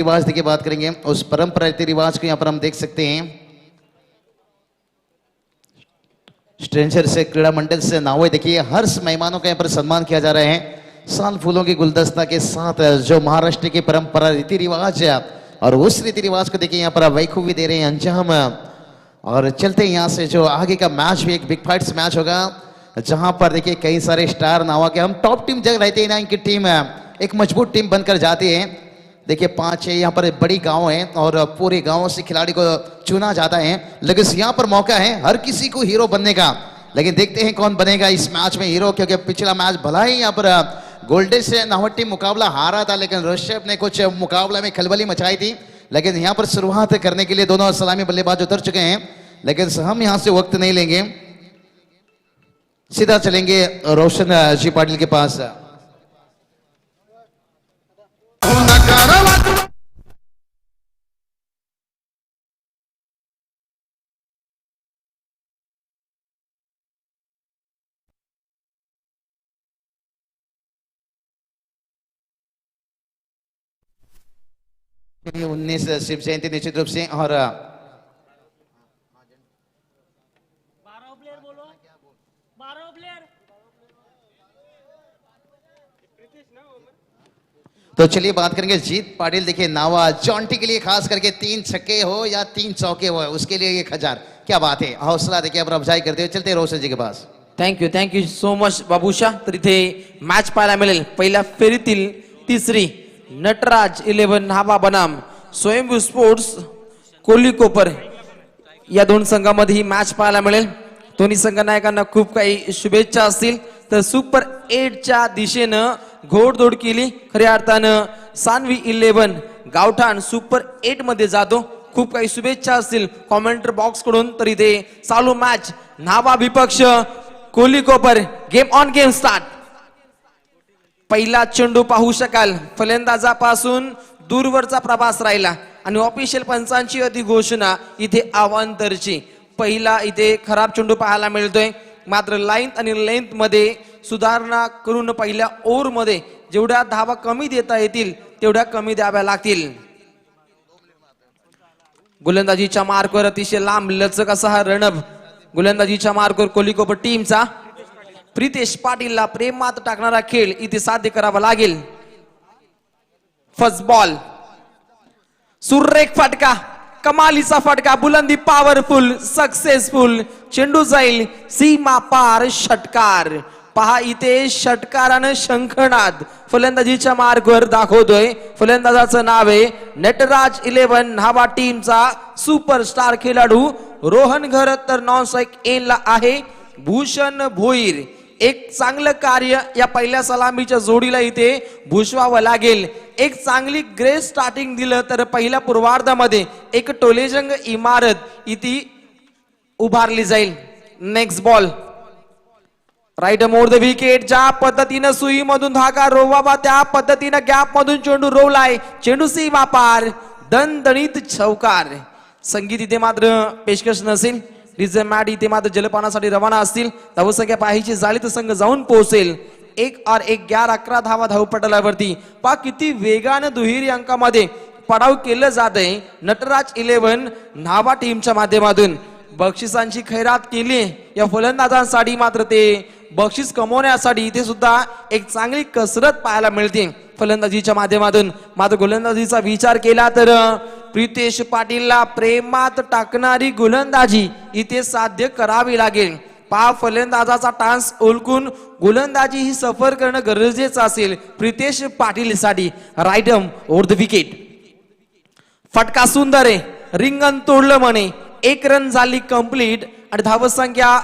रिवाज देखिए बात करेंगे उस परंपरा रीति रिवाज को यहाँ पर हम देख सकते हैं। स्ट्रेंजर से क्रीड़ा मंडल से नावे देखिए हर मेहमानों का यहाँ पर सम्मान किया जा रहा है साल फूलों की गुलदस्ता के साथ जो महाराष्ट्र की परंपरा रीति रिवाज है और उस रीति रिवाज को देखिए यहाँ पर वैखूबी दे रहे हैं अंजाम। और चलते हैं यहाँ से जो आगे का मैच भी एक बिग फाइट्स मैच होगा जहां पर देखिए कई सारे स्टार नावा के हम टॉप टीम जग रहते हैं ना, इनकी टीम एक मजबूत टीम बनकर जाती है। देखिए 5 यहाँ पर बड़ी गांव है और पूरे गांव से खिलाड़ी को चुना जाता है, लेकिन यहाँ पर मौका है हर किसी को हीरो बनने का। लेकिन देखते हैं कौन बनेगा इस मैच में हीरो, क्योंकि पिछला मैच भला ही यहाँ पर गोल्डन से नाहट टीम मुकाबला हारा था, लेकिन ऋषभ ने कुछ मुकाबला में खलबली मचाई थी। लेकिन यहाँ पर शुरुआत करने के लिए दोनों सलामी बल्लेबाज उतर चुके हैं, लेकिन हम यहाँ से वक्त नहीं लेंगे, सीधा चलेंगे रोशन जी पाटिल के पास। चलिए 19 शिव जयंती निश्चित रूप से और 12 प्लेयर बोलो, 12 प्लेयर। तो चलिए बात करेंगे जीत पाटिल। देखिए नावा जॉन्टी के लिए खास करके 3 छक्के हो या 3 चौके हो उसके लिए 1000, क्या बात है, हौसला देखिए अब अफजाई करते हुए चलते रोशन जी के पास। Thank you so much Babusha. तर इथे मॅच पाहायला मिळेल पहिल्या फेरीतील तिसरी नटराज 11 न्हावा बनाम स्वयंभू स्पोर्ट्स कोल्लीकोपर या दोन संघांमध्ये ही मॅच पाहायला मिळेल। दोन्ही संघ नायकांना खूप काही शुभेच्छा असतील। तर सुपर 8 च्या दिशेनं घोडदौड केली, खऱ्या अर्थानं सानवी 11 गावठाण सुपर 8 मध्ये जातो। खूप काही शुभेच्छा असतील कॉमेंटर बॉक्स कडून। तर इथे चालू मॅच न्हावा विपक्ष कोल्लीकोपर, गेम ऑन गेम स्टार्ट। पहिला चेंडू पाहू शकाल फलंदाजापासून दूरवरचा प्रवास राहिला आणि ऑफिशियल पंचांची अधिघोषणा इथे अवांतरची। पहिला इथे खराब चेंडू पाहायला मिळतोय, मात्र लाईन आणि लेंथ मध्ये सुधारणा करून पहिल्या ओव्हर मध्ये जेवढ्या धावा कमी देता येतील तेवढ्या कमी द्याव्या लागतील। गोलंदाजीच्या मार्कवर अतिशय लांब लचक असा हा रणभ गोलंदाजीच्या मार्कवर कोल्लीकोपर टीमचा। प्रितेश पाटीलला प्रेमात टाकणारा खेळ इथे साध्य करावा लागेल। फर्स्ट बॉल, सुरेख फटका, कमालीचा फटका, बुलंदी पॉवरफुल, सक्सेसफुल, चेंडू जाईल सीमा पार, षटकार। पहा इथे षटकारानं शंखनाद फलंदाजीच्या मार्कवर दाखवतोय। फलंदाजाचं नाव आहे नटराज 11 न्हावा टीमचा सुपरस्टार खेळाडू रोहन घर। तर नॉन स्ट्राइक एनला आहे भूषण भोईर। एक चांगलं कार्य या पहिल्या सलामीच्या जोडीला इथे भूषवावं लागेल। एक चांगली ग्रेस स्टार्टिंग दिलं तर पहिल्या पूर्वार्धामध्ये एक टोलेजंग इमारत इथे उभारली जाईल। Next ball, right more the wicket. ज्या पद्धतीनं सुई मधून धागा रोवावा त्या पद्धतीनं गॅप मधून चेंडू रोवलाय, चेंडू सीमा पार, दणदणीत चौकार। संगीत इथे मात्र पेशकश नसेल, रिझर्व मॅट इथे मात्र जलपानासाठी रवाना असतील। धावसंख्या पाहायची झाली तर संघ जाऊन पोहोचेल 1 और 1 11 धावा धावपटलावरती। पा किती वेगानं दुहेरी अंकामध्ये पडाव केलं जात आहे नटराज 11 न्हावा टीमच्या माध्यमातून। बक्षिसांची खैरात केली या फलंदाजांसाठी, मात्र ते बक्षीस कमवण्यासाठी इथे सुद्धा एक चांगली कसरत पाहायला मिळते फलंदाजीच्या माध्यमातून। मात्र गोलंदाजीचा विचार केला तर प्रितेश पाटीलला प्रेमात टाकणारी गोलंदाजी इथे साध्य करावी लागेल। पहा फलंदाजाचा टान्स ओळखून गोलंदाजी ही सफर करणं गरजेचं असेल प्रितेश पाटीलसाठी। राईट ओव्हर द विकेट, फटका सुंदर आहे, रिंगण तोडलं म्हणे। 1 रन झाली कंप्लीट आणि धावसंख्या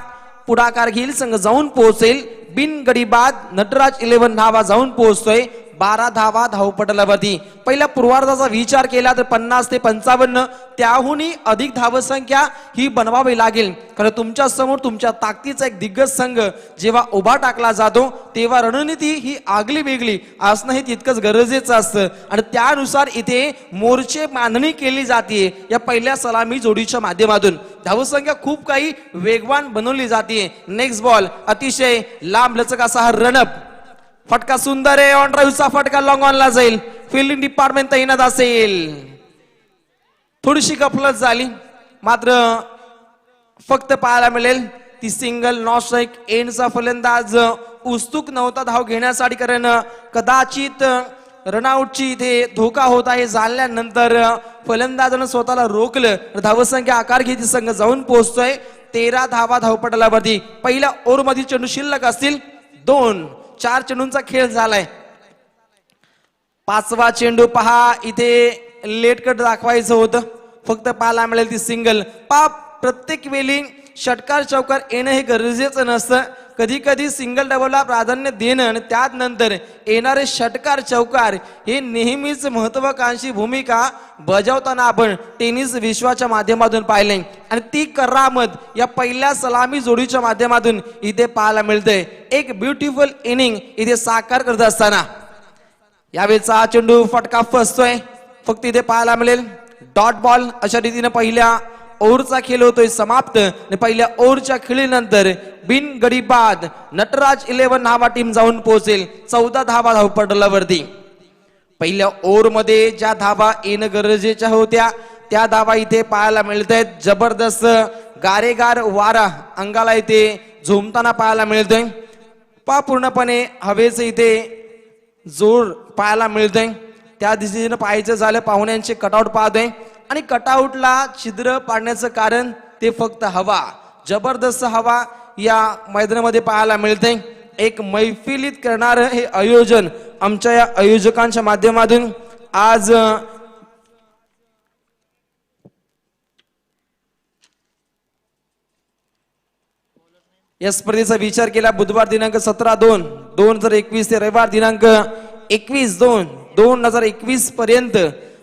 पुढाकार घेईल, संघ जाऊन पोहोचेल बिनगडी बाद। नटराज 11 न्हावा जाऊन पोहोचतोय 12 धावा धावपटलावरती। पहिल्या पूर्वार्धाचा विचार केला तर 50 ते 55 त्याहूनही अधिक धावसंख्या ही बनवावी लागेल, कारण तुमच्या समोर तुमच्या ताकदीचा एक दिग्गज संघ जेव्हा उभा टाकला जातो तेव्हा रणनीती ही आगली वेगळी असणं हे तितकंच गरजेचं असतं आणि त्यानुसार इथे मोर्चे बांधणी केली जाते या पहिल्या सलामी जोडीच्या माध्यमातून। धावसंख्या खूप काही वेगवान बनवली जाते। नेक्स्ट बॉल, अतिशय लांब लचक असा हा रणप, फटका सुंदर आहे, ऑन ड्राईव्हचा फटका लॉंग ऑनला जाईल। फिल्डिंग डिपार्टमेंट तैनात असेल. थोडीशी गफलत झाली, मात्र फक्त पाहायला मिळेल ती सिंगल नॉट स्ट्राईक. एंडचा फलंदाज उत्सुक नव्हता धाव घेण्यासाठी, कारण कदाचित रनआउटची इथे धोका होत आहे. झाल्यानंतर फलंदाजानं स्वतःला रोखलं, धावसंख्या आकार घेत संघ जाऊन पोहोचतोय 13 धावा धावपटलावरती. पहिल्या ओव्हरमध्ये चेंडू शिल्लक असतील 2. 4 चेंडूंचा खेळ झालाय. 5वा चेंडू पहा, इथे लेट कट दाखवायचं होतं, फक्त पाहायला मिळेल ती सिंगल. प्रत्येक वेळी षटकार चौकार येणं हे गरजेचं नसतं. कधी कधी सिंगल डबलला प्राधान्य देणं आणि त्यानंतर येणारे षटकार चौकार हे नेहमीच महत्वाकांक्षी भूमिका बजावताना आपण टेनिस विश्वाच्या माध्यमातून पाहिले, आणि ती करामत या पहिल्या सलामी जोडीच्या माध्यमातून इथे पाहायला मिळते. एक ब्युटिफुल इनिंग इथे साकार करत असताना यावेळेचा चेंडू फटका फसतोय. फक्त इथे पाहायला मिळेल डॉट बॉल. अशा रीतीने पहिल्या ओव्हरचा खेळ होतोय समाप्त. पहिल्या ओव्हरच्या खेळीनंतर बिन गडी बाद नटराज 11 नावा टीम जाऊन पोहोचेल 14 धावा धावपटलावरती. पहिल्या ओव्हर मध्ये ज्या धावा येणं गरजेच्या होत्या त्या धावा इथे पाहायला मिळत आहेत. जबरदस्त गारेगार वारा अंगाला इथे झोमताना पाहायला मिळतोय. पूर्णपणे हवेचं इथे जोर पाहायला मिळतोय. त्या दिशेने पाहायचं झालं पाहुण्यांचे कटआउट पाहतोय, आणि कटआउटला छिद्र पाडण्याचं कारण ते फक्त हवा. जबरदस्त हवा या मैदानामध्ये पाहायला मिळते. एक मैफिलीत करणार हे आयोजन आमच्या या आयोजकांच्या माध्यमातून आज या स्पर्धेचा विचार केला. बुधवार दिनांक 17/2/2021 ते रविवार दिनांक 21/2/2021 पर्यंत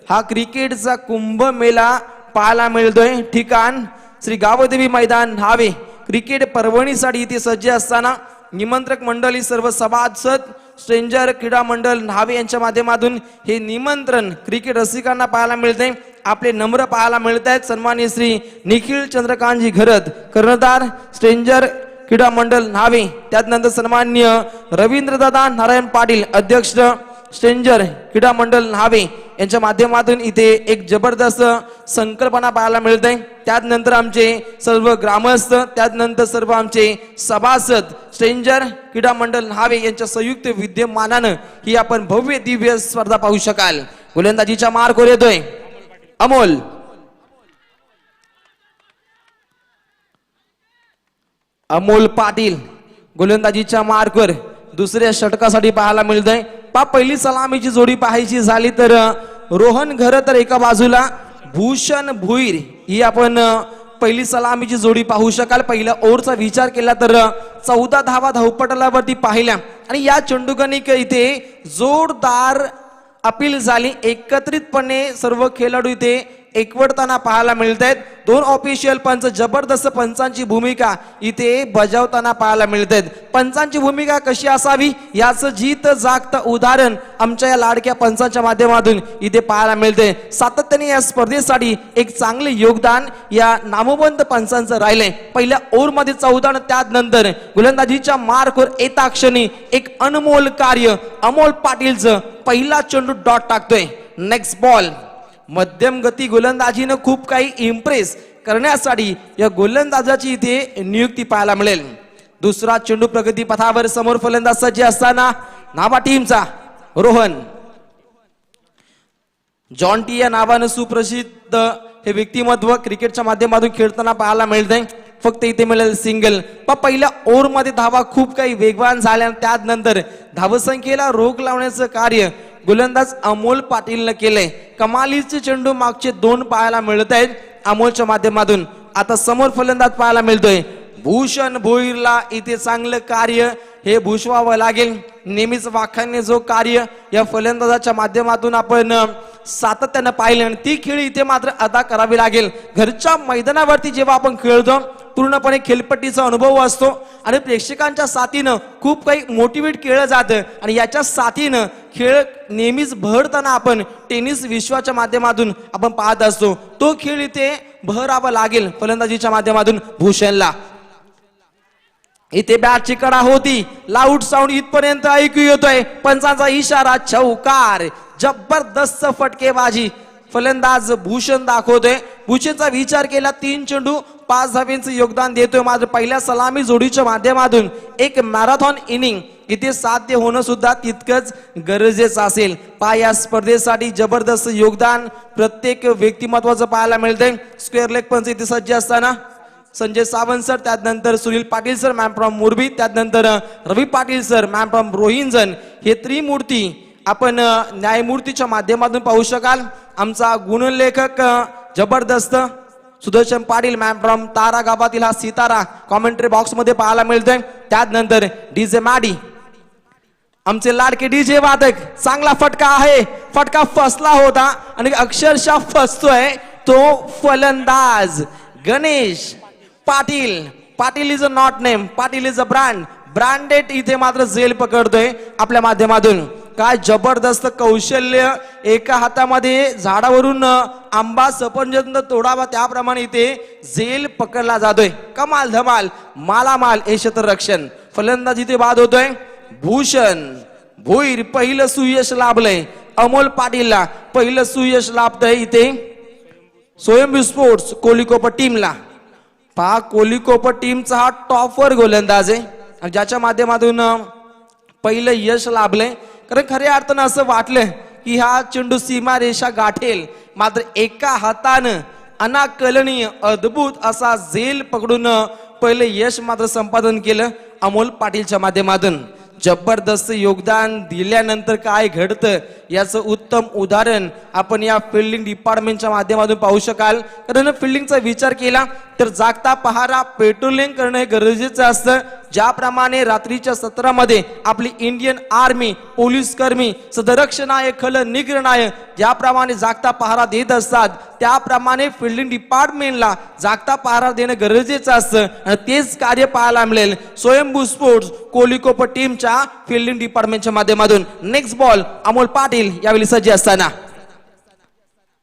हा क्रिकेटचा कुंभमेळा पाहायला मिळतोय. ठिकाण श्री गावदेवी मैदान न्हावे. क्रिकेट पर्वणीसाठी इथे सज्ज असताना निमंत्रक मंडळी सर्व सभासद स्ट्रेंजर क्रीडा मंडळ न्हावे यांच्या माध्यमातून हे निमंत्रण क्रिकेट रसिकांना पाहायला मिळते. आपले नम्र पाहायला मिळत आहेत. सन्माननीय श्री निखिल चंद्रकांतजी घरत, कर्णधार स्ट्रेंजर क्रीडा मंडळ न्हावे. त्यानंतर सन्माननीय रवींद्रदादा नारायण पाटील, अध्यक्ष स्ट्रेंजर क्रीडा मंडळ न्हावे यांच्या माध्यमातून इथे एक जबरदस्त संकल्पना पाहायला मिळते. त्यानंतर आमचे सर्व ग्रामस्थ, त्यानंतर सर्व आमचे सभासद स्ट्रेंजर क्रीडा मंडळ न्हावे यांच्या संयुक्त विद्यमानानं ही आपण भव्य दिव्य स्पर्धा पाहू शकाल. गोलंदाजीचा मार्कवर येतोय अमोल. अमोल पाटील गोलंदाजीच्या मार्कवर दुसऱ्या षटकासाठी पाहायला मिळतंय. पहिली सलामीची जोडी पाहायची झाली तर रोहन घर तर एका बाजूला, भूषण भुईर ही आपण पहिली सलामीची जोडी पाहू शकाल. पहिल्या ओव्हरचा विचार केला तर 14 धावा धावपटलावरती पाहिल्या, आणि या चेंडूगणिक इथे जोरदार अपील झाली. एकत्रितपणे सर्व खेळाडू इथे एकवटताना पाहायला मिळत आहेत. 2 ऑफिशियल पंच जबरदस्त पंचांची भूमिका इथे बजावताना पाहायला मिळत आहेत. पंचांची भूमिका कशी असावी याचं जीत जागत उदाहरण आमच्या या लाडक्या पंचांच्या माध्यमातून इथे पाहायला मिळते. सातत्याने या स्पर्धेसाठी एक चांगले योगदान या नामवंत पंचांचं राहिलंय. पहिल्या ओव्हरमध्ये 14, त्यानंतर गोलंदाजीच्या मार्कवर येता क्षणी एक अनमोल कार्य अमोल पाटीलचं पहिला चेंडू डॉट टाकतोय. Next ball. मध्यम गती गोलंदाजीनं खूप काही इम्प्रेस करण्यासाठी या गोलंदाजाची इथे नियुक्ती पाहायला मिळेल. दुसरा चेंडू प्रगती पथावर. समोर फलंदाज सज्ज असताना नावा टीमचा रोहन. जॉन्टी या नावानं सुप्रसिद्ध हे व्यक्तिमत्व क्रिकेटच्या माध्यमातून खेळताना पाहायला मिळते. फक्त इथे मिळेल सिंगल. पहिल्या ओव्हर मध्ये धावा खूप काही वेगवान झाल्या, त्यानंतर धावसंख्येला रोख लावण्याचं कार्य गोलंदाज अमोल पाटीलनं केलंय. कमालीचे चेंडू मागचे 2 पाहायला मिळत आहेत अमोलच्या माध्यमातून. आता समोर फलंदाज पाहायला मिळतोय भूषण भोईरला. इथे चांगलं कार्य हे भूषवावं लागेल. नेहमीच वाखाणणे जो कार्य या फलंदाजाच्या माध्यमातून आपण सातत्यानं पाहिलं, आणि ती खेळी इथे मात्र अदा करावी लागेल. घरच्या मैदानावरती जेव्हा आपण खेळतो पूर्णपणे खेळपट्टीचा अनुभव असतो, आणि प्रेक्षकांच्या साथीनं खूप काही मोटिवेट केलं जातं, आणि याच्या साथीनं खेळ नेहमीच बहरताना आपण टेनिस विश्वाच्या माध्यमातून आपण पाहत असतो. तो खेळ इथे बहरावा लागेल फलंदाजीच्या माध्यमातून भूषणला. इथे बॅटची कडा होती, लाऊड साऊंड इथपर्यंत ऐकू येतोय, पंचांचा इशारा, चौकार. जबरदस्त फटकेबाजी फलंदाज भूषण दाखवतोय. भूषणचा विचार केला 3 चेंडू 5 धाब्यांचं योगदान देतोय. मात्र पहिल्या सलामी जोडीच्या माध्यमातून एक मॅरेथॉन इनिंग इथे साध्य होणं सुद्धा तितकंच गरजेचं असेल. या स्पर्धेसाठी जबरदस्त योगदान प्रत्येक व्यक्तिमत्वाचं पाहायला मिळतंय. स्क्वेअर लेग पंच इथे सज्ज असताना संजय सावंत सर, त्यानंतर Sunil Patil sir ma'am from Morbi, त्यानंतर रवी पाटील सर मॅम फ्रॉम रोहिंजन. हे त्रिमूर्ती आपण न्यायमूर्तीच्या माध्यमातून पाहू शकाल. आमचा गुणलेखक जबरदस्त सुदर्शन पाटील मॅम फ्रॉम तारा गावातील हा सितारा कॉमेंट्री बॉक्स मध्ये पाहायला मिळतोय. त्यानंतर डीजे मॅडी, आमचे लाडके डीजे वादक. चांगला फटका आहे, फटका फसला होता आणि अक्षरशः फसतोय तो फलंदाज Ganesh Patil. Patil is a not name, Patil is a brand. Branded इथे मात्र झेल पकडतोय आपल्या माध्यमातून. काय जबरदस्त कौशल्य, एका हातामध्ये झाडावरून आंबा सफरचंद तोडावा त्याप्रमाणे इथे झेल पकडला जातोय. कमाल धमाल, मालामाल हे क्षेत्ररक्षण. फलंदाज इथे बाद होतोय. भूषण भोईर पहिलं सुयश लाभलंय. अमोल पाटीलला पहिलं सुयश लाभतंय इथे स्वयंभू स्पोर्ट्स कोलिकोपर टीमला. पहा कोलिकोपर टीमचा हा टॉपर गोलंदाज आहे आणि ज्याच्या माध्यमातून पहिलं यश लाभलंय. कारण खऱ्या अर्थानं असं वाटलं की हा चेंडू सीमा रेषा गाठेल, मात्र एका हातानं अनाकलनीय अद्भुत असा झेल पकडून पहिलं यश मात्र संपादन केलं अमोल पाटीलच्या माध्यमातून. जबरदस्त योगदान दिल्यानंतर काय घडतं याचं उत्तम उदाहरण आपण या फिल्डिंग डिपार्टमेंटच्या माध्यमातून पाहू शकाल. कारण फिल्डिंगचा विचार केला तर जागता पहारा पेट्रोलिंग करणं गरजेचं असतं. ज्याप्रमाणे रात्रीच्या सत्रामध्ये आपली इंडियन आर्मी, पोलीस कर्मी, सदरक्षणाय खल निग्रणाय ज्याप्रमाणे जागता पहारा देत असतात, त्याप्रमाणे फिल्डिंग डिपार्टमेंटला जागता पहारा देणं गरजेचं असतं आणि तेच कार्य पाहायला मिळेल स्वयंभू स्पोर्ट्स कोलिकोपर टीमच्या फिल्डिंग डिपार्टमेंटच्या माध्यमातून. नेक्स्ट बॉल अमोल पाटील यावेळी सज्ज असताना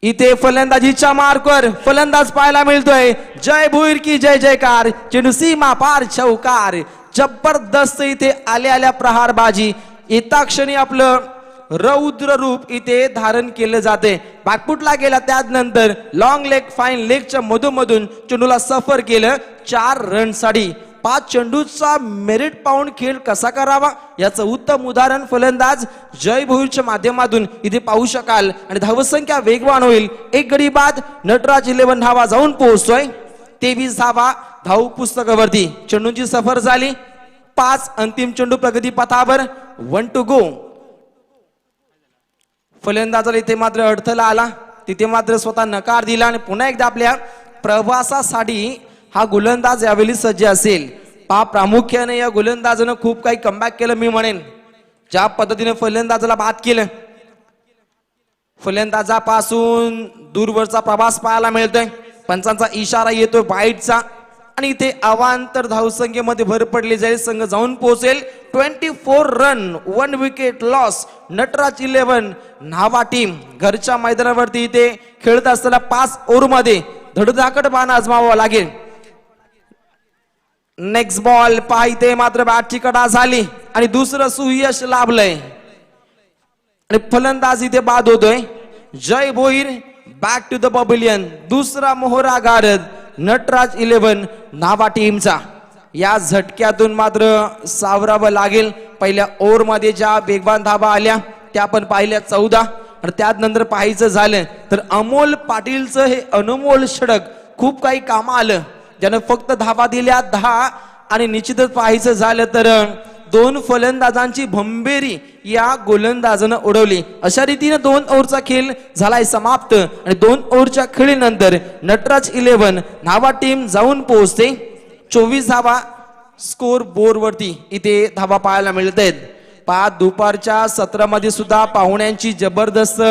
इथे फलंदाजीच्या मार्कवर फलंदाज पाहायला मिळतोय. जय भोईर की जय जयकार, चेंडू सीमा पार, चौकार. जबरदस्त इथे आल्या प्रहारबाजी. येता क्षणी आपलं रौद्र रूप इथे धारण केलं जाते. बॅकफुटला गेला, त्यानंतर लॉंग लेग फाईन लेगच्या मधोमधून चेंडूला सफर केलं 4 रनसाठी. 5 चेंडूचा मेरिट पाहून खेळ कसा करावा याचं उत्तम उदाहरण फलंदाज जय भोईरच्या माध्यमातून इथे पाहू शकाल. आणि धावसंख्या वेगवान होईल. एक गडी बाद नटराज 11 धावा जाऊन पोहोचतोय. 23 धावा धाव पुस्तकावरती. चेंडूंची सफर झाली 5. अंतिम चेंडू प्रगती पथावर 1 to go. फलंदाजाला इथे मात्र अडथळा आला, तिथे मात्र स्वतः नकार दिला आणि पुन्हा एकदा आपल्या प्रवासासाठी हा गोलंदाज यावेळी सज्ज असेल. प्रामुख्याने या गोलंदाजानं खूप काही कमबॅक केलं मी म्हणेन. ज्या पद्धतीने फलंदाजाला बाद केलं, फलंदाजापासून दूरवरचा प्रवास पाहायला मिळतोय. पंचांचा इशारा येतोय वाईटचा आणि इथे अवांतर धावसंख्येमध्ये भर पडली जाईल. संघ जाऊन पोहोचेल 24 रन 1 विकेट लॉस. नटराज 11 न्हावा टीम घरच्या मैदानावरती इथे खेळत असताना 5 ओव्हरमध्ये धडधाकट बाण आजमावा लागेल. नेक्स्ट बॉल पहा, इथे मात्र बॅटची कडा झाली आणि दुसरं सुयश लाभलंय आणि फलंदाज इथे बाद होतोय. Jay Bhoir back to the pavilion. दुसरा मोहरा गारद नटराज 11 न्हावा टीमचा. या झटक्यातून मात्र सावरावं लागेल. पहिल्या ओव्हर मध्ये ज्या वेगवान धावा आल्या त्या आपण पाहिल्या 14 आणि त्यानंतर पाहायचं झालं तर अमोल पाटीलचं हे अनमोल षटक खूप काही कामं आलं, ज्यानं फक्त धावा दिल्या 10 आणि निश्चितच पाहायचं झालं तर 2 फलंदाजांची भंबेरी या गोलंदाजानं उडवली. अशा रीतीने 2 ओव्हरचा खेळ झालाय समाप्त आणि 2 ओव्हरच्या खेळीनंतर नटराज 11 न्हावा टीम जाऊन पोहोचते 24 धावा स्कोर बोर्डवरती इथे धावा पाहायला मिळत आहेत. 5 दुपारच्या सत्रामध्ये सुद्धा पाहुण्यांची जबरदस्त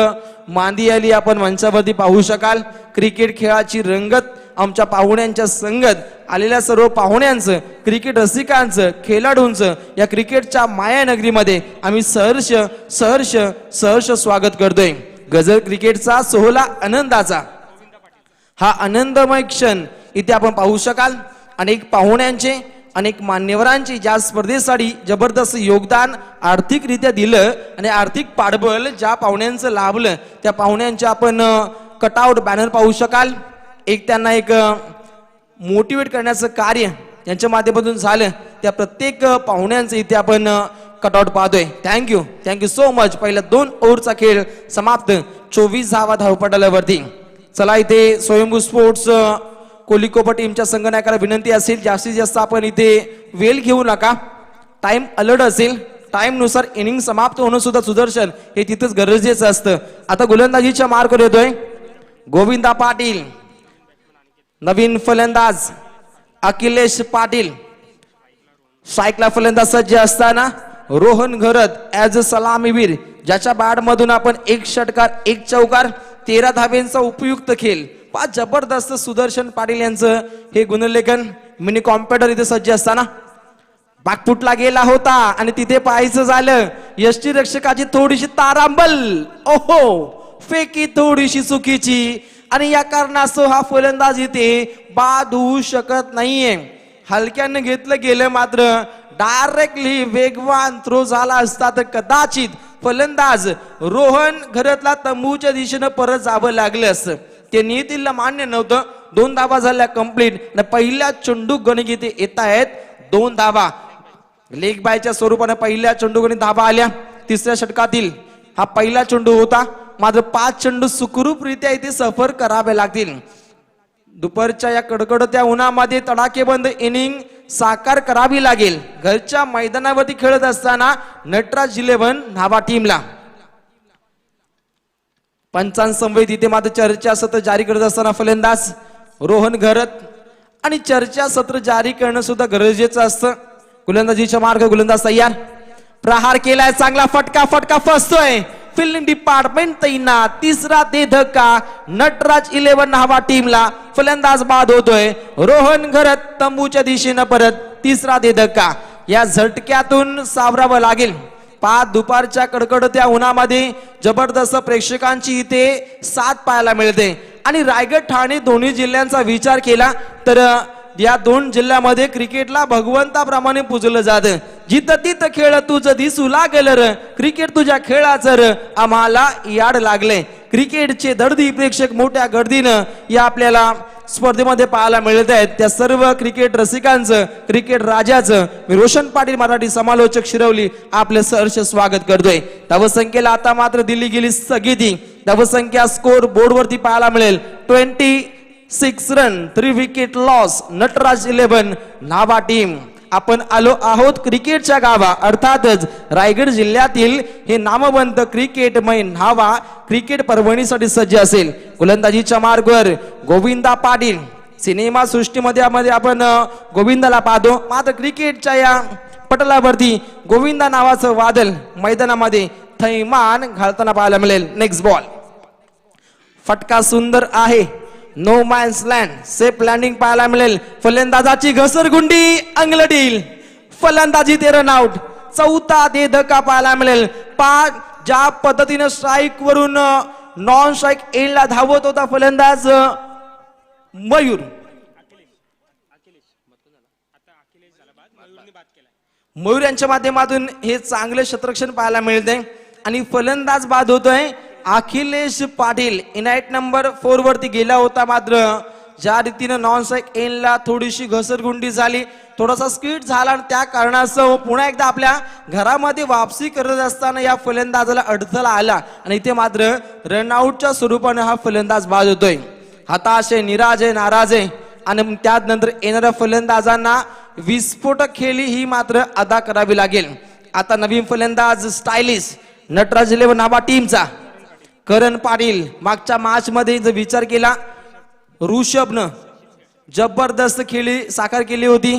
मांदी आली आपण मंचावरती पाहू शकाल. क्रिकेट खेळाची रंगत आमच्या पाहुण्यांच्या संगत आलेल्या सर्व पाहुण्यांचं, क्रिकेट रसिकांचं, खेळाडूंचं या क्रिकेटच्या मायानगरीमध्ये आम्ही सहर्ष सहर्ष सहर्ष स्वागत करतोय. गजल क्रिकेटचा सोहळा आनंदाचा हा आनंदमय क्षण इथे आपण पाहू शकाल. अनेक पाहुण्यांचे अनेक मान्यवरांची ज्या स्पर्धेसाठी जबरदस्त योगदान आर्थिकरित्या दिलं आणि आर्थिक पाठबळ ज्या पाहुण्यांचं लाभलं त्या पाहुण्यांचे आपण कटआउट बॅनर पाहू शकाल. एक त्यांना एक मोटिवेट करण्याचं कार्य यांच्या माध्यमातून झालं. त्या प्रत्येक पाहुण्यांचं इथे आपण कटआउट पाहतोय. Thank you so much. पहिल्या 2 ओव्हरचा खेळ समाप्त. 24 धावा धावपटलावरती. चला इथे स्वयंभू स्पोर्ट्स कोलिकोपर टीमच्या संघनायकाला विनंती असेल जास्तीत जास्त आपण इथे वेळ घेऊ नका. टाइम अलर्ट असेल. टाइम नुसार इनिंग समाप्त होणं सुद्धा सुदर्शन हे तिथंच गरजेचं असतं. आता गोलंदाजीच्या मार्कवर येतोय गोविंदा पाटील. नवीन फलंदाज अखिलेश पाटील. स्ट्राईकला फलंदाज सज्ज असताना रोहन घरत ऍज अ सलामीवीर ज्याच्या बॅट मधून आपण 1 षटकार 1 चौकार 13 धाब्यांचा उपयुक्त खेळ. जबरदस्त सुदर्शन पाटील यांचं हे गुणलेखन. मिनी कॉम्प्युटर इथे सज्ज असताना बागपुटला गेला होता आणि तिथे पाहायचं झालं यष्टी रक्षकाची थोडीशी तारांबल. ओहो फेकी थोडीशी चुकीची आणि या कारणास्तव हा फलंदाज इथे बाद होऊ शकत नाहीये. हलक्यानं घेतलं गेलं मात्र डायरेक्टली वेगवान थ्रो झाला असता तर कदाचित फलंदाज रोहन घरतला तंबूच्या दिशेनं परत जावं लागलं असतं. ते नियतीला मान्य नव्हतं. 2 धावा झाल्या कंप्लीट. पहिल्या चेंडू गणित इथे येत आहेत 2 धावा. लेग बायच्या स्वरूपाने पहिल्या चेंडू गणित धावा आल्या. 3ऱ्या षटकातील हा पहिला चेंडू होता. मात्र 5 चेंडू सुखरूपरित्या इथे सफर करावे लागतील. दुपारच्या या कडकडत्या उन्हामध्ये तडाखेबंद इनिंग साकार करावी लागेल. घरच्या मैदानावरती खेळत असताना नटराज 11 नावा टीमला. पंचांसमवेत इथे मात्र चर्चा सत्र जारी करत असताना फलंदाज रोहन घरत आणि चर्चा सत्र जारी करणं सुद्धा गरजेचं असतं. गोलंदाजीच्या मार्ग गोलंदाज तयार. प्रहार केलाय चांगला फटका फसतोय. फिल्डिंग डिपार्टमेंट तैनात. 3रा दे धक्का नटराज 11 नावा टीमला. फलंदाज बाद होतोय. रोहन घरत तंबूच्या दिशेनं परत. 3रा दे धक्का. या झटक्यातून सावरावं लागेल. दुपारच्या कडकडत्या उन्हामध्ये जबरदस्त प्रेक्षकांची इथे साथ पाहायला मिळते. आणि रायगड ठाणे दोन्ही जिल्ह्यांचा विचार केला तर या 2 जिल्ह्यामध्ये क्रिकेटला भगवंताप्रमाणे पूजलं जातं. जिथं तिथं खेळ तुझं दिसू लागल र. क्रिकेट तुझ्या खेळाचं र. आम्हाला याड लागले. क्रिकेटचे दर्दी प्रेक्षक मोठ्या गर्दीनं या आपल्याला स्पर्धेमध्ये पाहायला मिळत आहेत. त्या सर्व क्रिकेट रसिकांचं क्रिकेट राजाचं मी रोशन पाटील मराठी समालोचक शिरवली आपलं सहर्ष स्वागत करतोय. धावसंख्येला आता मात्र दिल्ली गेली स्थगिती. धावसंख्या स्कोर बोर्डवरती पाहायला मिळेल 26 रन 3 विकेट लॉस. नटराज 11 नावा टीम. आपण आलो आहोत क्रिकेटच्या गावा अर्थातच रायगड जिल्ह्यातील हे नामवंत क्रिकेटमय नावा क्रिकेट पर्वणीसाठी सज्ज असेल. गोलंदाजीच्या मार्गावर गोविंदा पाटील. सिनेमा सृष्टीमध्ये आपण गोविंदाला पाहतो मात्र क्रिकेटच्या या पटलावरती गोविंदा नावाचं वादळ मैदानामध्ये थैमान घालताना पाहायला मिळेल. Next ball. फटका सुंदर आहे. No man's land. Safe landing पाहायला मिळेल. फलंदाजाची घसरगुंडी अंगलटील. फलंदाजी 13 रन आउट. 4था दे धक्का पाहायला मिळेल. ज्या पद्धतीने स्ट्राईक वरून नॉन स्ट्राईक एंडला धावत होता फलंदाज मयूर. मयूर यांच्या माध्यमातून हे चांगले क्षेत्ररक्षण पाहायला मिळते आणि फलंदाज बाद होतोय अखिलेश पाटील. इनाईट नंबर 4 वरती गेला होता मात्र ज्या रीतीनं नॉन स्ट्राईक एंडला थोडीशी घसरगुंडी झाली थोडासा स्किट झाला आणि त्या कारणास्तव पुन्हा एकदा आपल्या घरामध्ये वापसी करत असताना या फलंदाजाला अडथळा आला आणि इथे मात्र रनआउटच्या स्वरूपाने हा फलंदाज बाद होतोय. हताश आहे, निराश आहे, नाराज आहे आणि त्यानंतर येणाऱ्या फलंदाजांना विस्फोटक खेळी ही मात्र अदा करावी लागेल. आता नवीन फलंदाज स्टायलिश नटराज 11 नावा टीमचा करण पाटील. मागच्या मॅच मध्ये जर विचार केला ऋषभनं जबरदस्त खेळी साकार केली होती.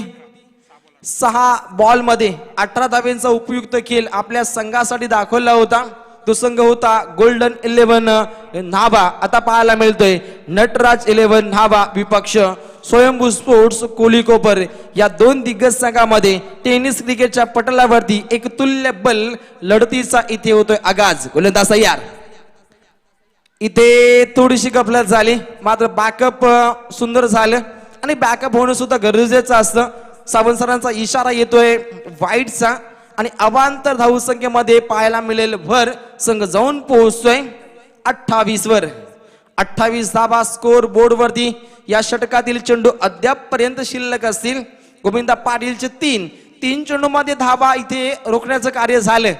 6 बॉल मध्ये 18 धाब्यांचा उपयुक्त खेळ आपल्या संघासाठी दाखवला होता. तो संघ होता गोल्डन 11 नावा. आता पाहायला मिळतोय नटराज 11 नावा विपक्ष स्वयंभू स्पोर्ट्स कोलिकोपर. या 2 दिग्गज संघामध्ये टेनिस क्रिकेटच्या पटलावरती एक तुल्यबल लढतीचा इथे होतोय आगाज. गोलंदाज तयार. इथे थोडीशी गफलत झाली मात्र बॅकअप सुंदर झालं आणि बॅकअप होणं सुद्धा गरजेचं असतं. सावंत सरांचा इशारा येतोय वाईटचा आणि अवांतर धावसंख्येमध्ये पाहायला मिळेल भर. संघ जाऊन पोहोचतोय 28 वर. 28 धावा स्कोर बोर्ड वरती. या षटकातील चेंडू अद्याप पर्यंत शिल्लक असतील. गोविंदा पाटीलचे 3 चेंडूमध्ये धावा इथे रोखण्याचं कार्य झालं.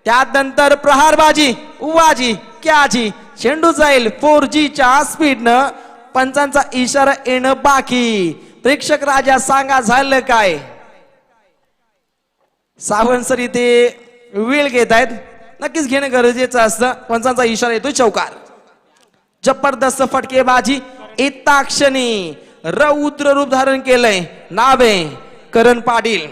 त्यानंतर प्रहारबाजी उवाजी क्याजी चेंडू जाईल 4G च्या स्पीडनं. पंचांचा इशारा येणं बाकी. प्रेक्षक राजा सांगा झालं काय. सावंत सर इथे वेळ घेत आहेत. नक्कीच घेणं गरजेचं असतं. पंचांचा इशारा येतोय चौकार. जबरदस्त फटकेबाजी येता क्षणी रौद्र रूप धारण केलंय नावे करण पाटील.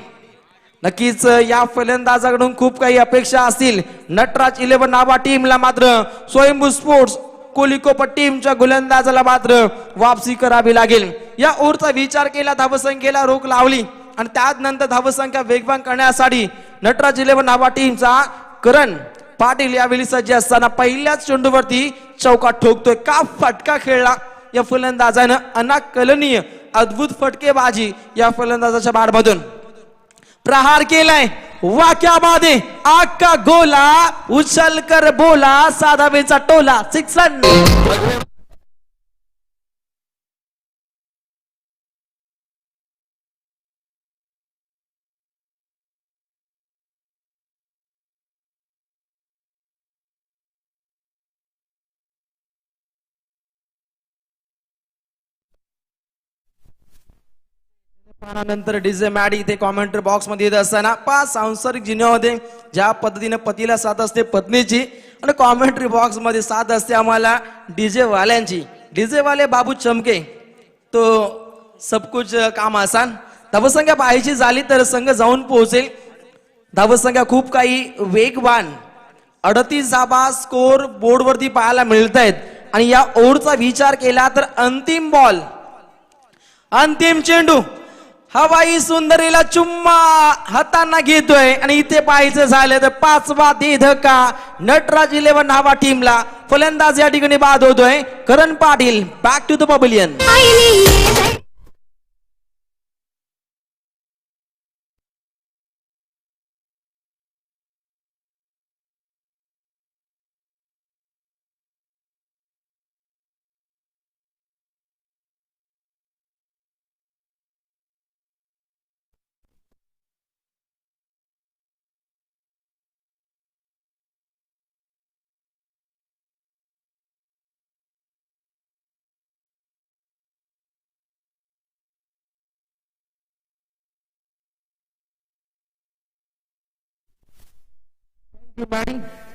नक्कीच या फलंदाजाकडून खूप काही अपेक्षा असतील. नटराज 11 नावा टीमला मात्र स्वयंभू स्पोर्ट्स कोलिकोप टीमच्या गोलंदाजाला मात्र वापसी करावी लागेल. या ओव्हरचा विचार केला धावसंख्येला रोख लावली आणि त्यानंतर धावसंख्या वेगवान करण्यासाठी नटराज 11 नावा टीमचा करण पाटील यावेळी सज्ज असताना पहिल्याच चेंडूवरती चौकार ठोकतोय. का फटका खेळला या फलंदाजानं. अनाकलनीय अद्भुत फटकेबाजी या फलंदाजाच्या बाडमधून. प्रहार केलाय वाक्यामध्ये आका गोला उचल कर बोला साधावेचा टोला 6 रन. नंतर डीजे मॅडी इथे कॉमेंट्री बॉक्स मध्ये येत असताना 5 सांसारिक जिन्यामध्ये ज्या पद्धतीने पतीला साथ असते पत्नीची आणि कॉमेंट्री बॉक्स मध्ये साथ असते आम्हाला डीजे वाल्यांची. डीजे वाले बाबू चमके तो सब कुछ काम आसान. धावसंख्या पाहायची झाली तर संघ जाऊन पोहोचेल. धावसंख्या खूप काही वेगवान 38 धावा स्कोर बोर्ड वरती पाहायला मिळत आहेत. आणि या ओव्हरचा विचार केला तर अंतिम बॉल अंतिम चेंडू हवाई सुंदरीला चुम्मा हातांना घेतोय आणि इथे पाहायचं झालं तर 5वा धक्का नटराज 11 नावा टीमला. फलंदाज या ठिकाणी बाद होतोय Karan Patil. Back to the pavilion.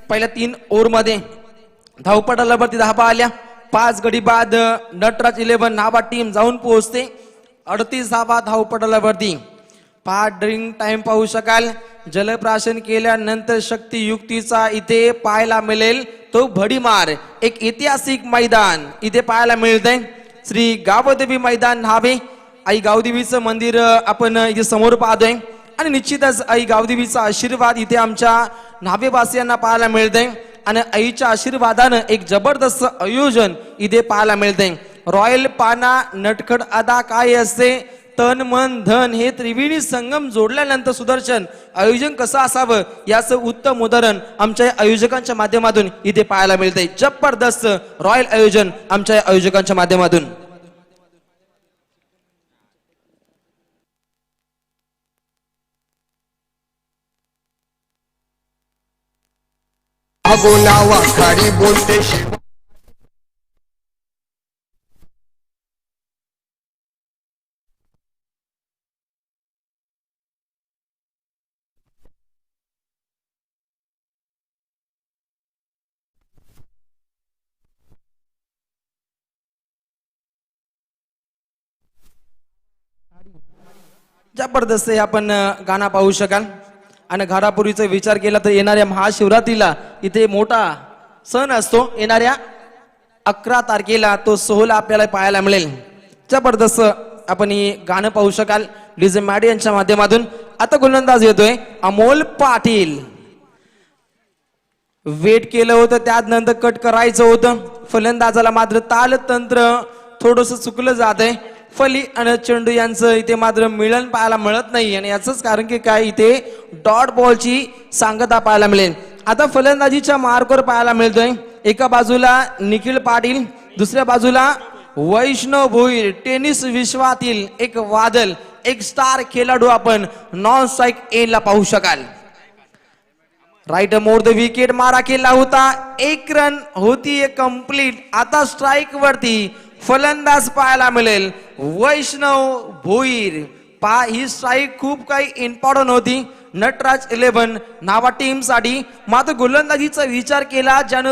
पहिल्या 3 ओव्हर मध्ये धावपटाला वरती धावा आल्या. 5 गडी बाद नटराज 11 नावा टीम जाऊन पोहोचते 38 धावा धावपटाला वरती. 5 ड्रिंक टाइम पाहू शकाल. जलप्राशन केल्यानंतर शक्ती युक्तीचा इथे पाहायला मिळेल तो भडीमार. एक ऐतिहासिक मैदान इथे पाहायला मिळतंय. श्री गावदेवी मैदान न्हावे. आई गावदेवीचं मंदिर आपण इथे समोर पाहतोय आणि निश्चितच आई गावदेवीचा आशीर्वाद इथे आमच्या न्हावेवासियांना पाहायला मिळतंय. आणि आईच्या आशीर्वादानं एक जबरदस्त आयोजन इथे पाहायला मिळतंय. रॉयल पाना नटखट अदा काय असते तन मन धन हे त्रिवेणी संगम जोडल्यानंतर सुदर्शन आयोजन कसं असावं याचं उत्तम उदाहरण आमच्या आयोजकांच्या माध्यमातून इथे पाहायला मिळतंय. जबरदस्त रॉयल आयोजन आमच्या आयोजकांच्या माध्यमातून. गोलावा खाडी बोलते शिव. जबरदस्त हे आपण गाणं पाहू शकाल. आणि घरापूर्वीचा विचार केला तर येणाऱ्या महाशिवरात्रीला इथे मोठा सण असतो. येणाऱ्या 11 तारखेला तो सोहळा आपल्याला पाहायला मिळेल. जबरदस्त आपण हे गाणं पाहू शकाल डीजे मॅडी यांच्या माध्यमातून. आता गोलंदाज येतोय अमोल पाटील. वेट केलं होतं त्यानंतर कट करायचं होतं. फलंदाजाला मात्र तालतंत्र थोडस चुकलं जात आहे. फली आणि चेंडू यांचं इथे मात्र मिळन पाहायला मिळत नाही आणि याचंच कारण की काय इथे डॉट बॉलची सांगता पाहायला मिळेल. आता फलंदाजीच्या मार्कवर पाहायला मिळतोय एका बाजूला निखिल पाटील, दुसऱ्या बाजूला वैष्णव भोईर. टेनिस विश्वातील एक वादल, एक स्टार खेळाडू आपण नॉन स्ट्राइक एला पाहू शकाल. राईट मोर द विकेट मारा केला होता, एक रन होती कंप्लीट. आता स्ट्राइक वरती फलंदाज पाहायला मिळेल वैष्णव भोईर. पहा ही स्ट्राइक खूप काही इम्पॉर्टंट होती नटराज 11 नावा टीम साठी. मात्र गोलंदाजीचा विचार केला ज्यानं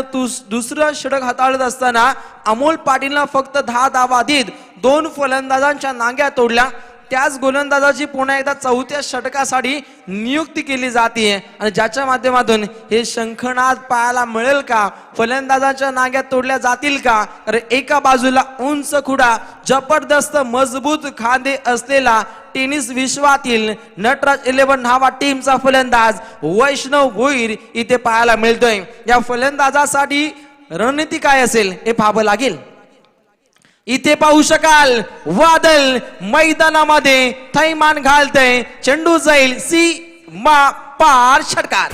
दुसरं षटक हाताळत असताना अमोल पाटीलला फक्त 10 धावा देत 2 फलंदाजांच्या नांग्या तोडल्या. त्याच गोलंदाजाची पुन्हा एकदा चौथ्या षटकासाठी नियुक्ती केली जाते आणि ज्याच्या माध्यमातून हे शंखनाद पाहायला मिळेल का, फलंदाजाच्या नांग्या तोडल्या जातील का. तर एका बाजूला उंच खुडा, जबरदस्त मजबूत खांदे असलेला टेनिस विश्वातील नटराज 11 नावा टीमचा फलंदाज वैष्णव भोईर इथे पाहायला मिळतोय. या फलंदाजासाठी रणनीती काय असेल हे पाहावं लागेल. इथे पाहू शकाल वादल मैदानामध्ये थैमान घालतय, चेंडू जाईल सीमा पार षटकार.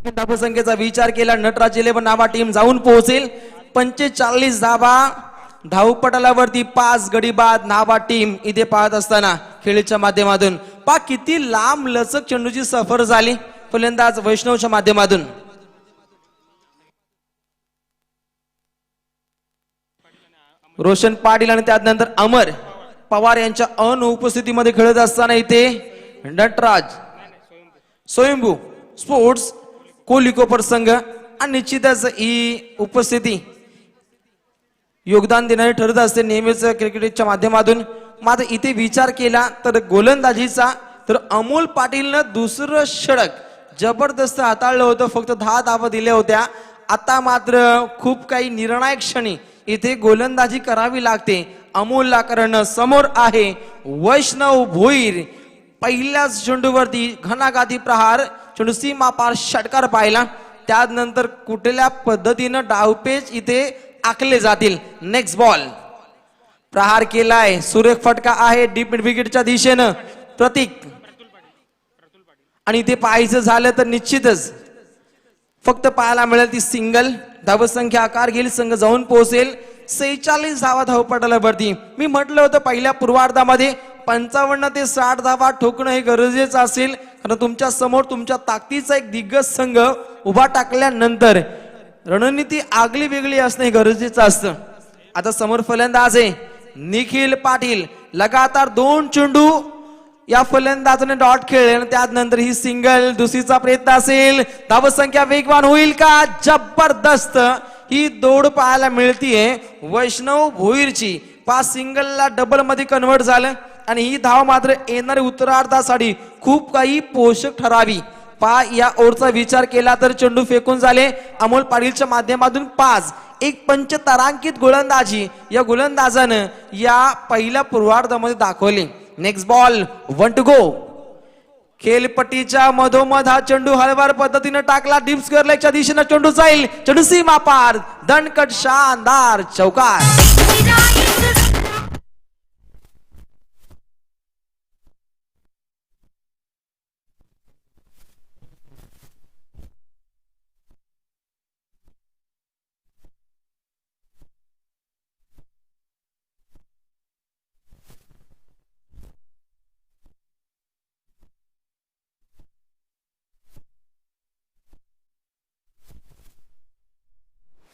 धावसंख्येचा विचार केला नटराज 11 नावा टीम जाऊन पोहोचेल. 45 धावा धावपटलावरती 5 गडी बाद नावा टीम इथे पाहत असताना खेळीच्या माध्यमातून पा किती लांब लचक चेंडूची सफर झाली फलंदाज वैष्णवच्या माध्यमातून. रोशन पाटील आणि त्यानंतर अमर पवार यांच्या अनुपस्थितीमध्ये खेळत असताना इथे नटराज स्वयंभू स्पोर्ट्स कोलिकोपर संघ आणि निश्चितच ही उपस्थिती योगदान देणारे ठरत असते नेहमीच क्रिकेटच्या माध्यमातून. मात्र इथे विचार केला तर गोलंदाजीचा तर अमोल पाटीलनं दुसरं षटक जबरदस्त हाताळलं होतं, फक्त 10 धावा दिल्या होत्या. आता मात्र खूप काही निर्णायक क्षणी इथे गोलंदाजी करावी लागते अमोलला, कारण समोर आहे वैष्णव भोईर. पहिल्याच चेंडूवरती घणाघाती प्रहार, चेंडू सीमा पार षटकार पाहिला. त्यानंतर कुठल्या पद्धतीनं डावपेच इथे आखले जातील. नेक्स्ट बॉल प्रहार केलाय, सुरेख फटका आहे डीप मिड विकेटच्या दिशेनं प्रतीक. आणि इथे पाहायचं झालं तर निश्चितच फक्त पाहायला मिळेल ती सिंगल. धावसंख्या आकार घेईल, संघ जाऊन पोहोचेल 46 धावा धावपटलावरती. मी म्हटलं होतं पहिल्या पूर्वार्धामध्ये 55 ते 60 धावा ठोकणं हे गरजेचं असेल, कारण तुमच्या समोर तुमच्या ताकदीचा एक दिग्गज संघ उभा टाकल्यानंतर रणनीती आगली वेगळी असणं हे गरजेचं असतं. आता समोर फलंदाज आहे निखिल पाटील. लगातार 2 चेंडू या फलंदाजाने डॉट खेळले आणि त्यानंतर ही सिंगल. दुसरीचा प्रयत्न असेल, धावसंख्या वेगवान होईल का. जबरदस्त ही दौड पाहायला मिळतीये वैष्णव भोईरची. 5 सिंगलला डबल मध्ये कन्वर्ट झालं आणि ही धाव मात्र येणाऱ्या उत्तरार्धासाठी खूप काही पोषक ठरावी. या ओव्हरचा विचार केला तर चेंडू फेकून झाले अमोल पाटीलच्या माध्यमातून 5. एक पंचतारांकित गोलंदाजी या गोलंदाजानं या पहिल्या पूर्वार्धामध्ये दाखवली. Next ball 1 to go. खेळपट्टीच्या मधोमध हा चेंडू हलवार पद्धतीने टाकला. डीप स्क्वेअर लेगच्या दिशेनं चेंडू जाईल, चेंडू सीमा पार, दणकट शानदार चौकार.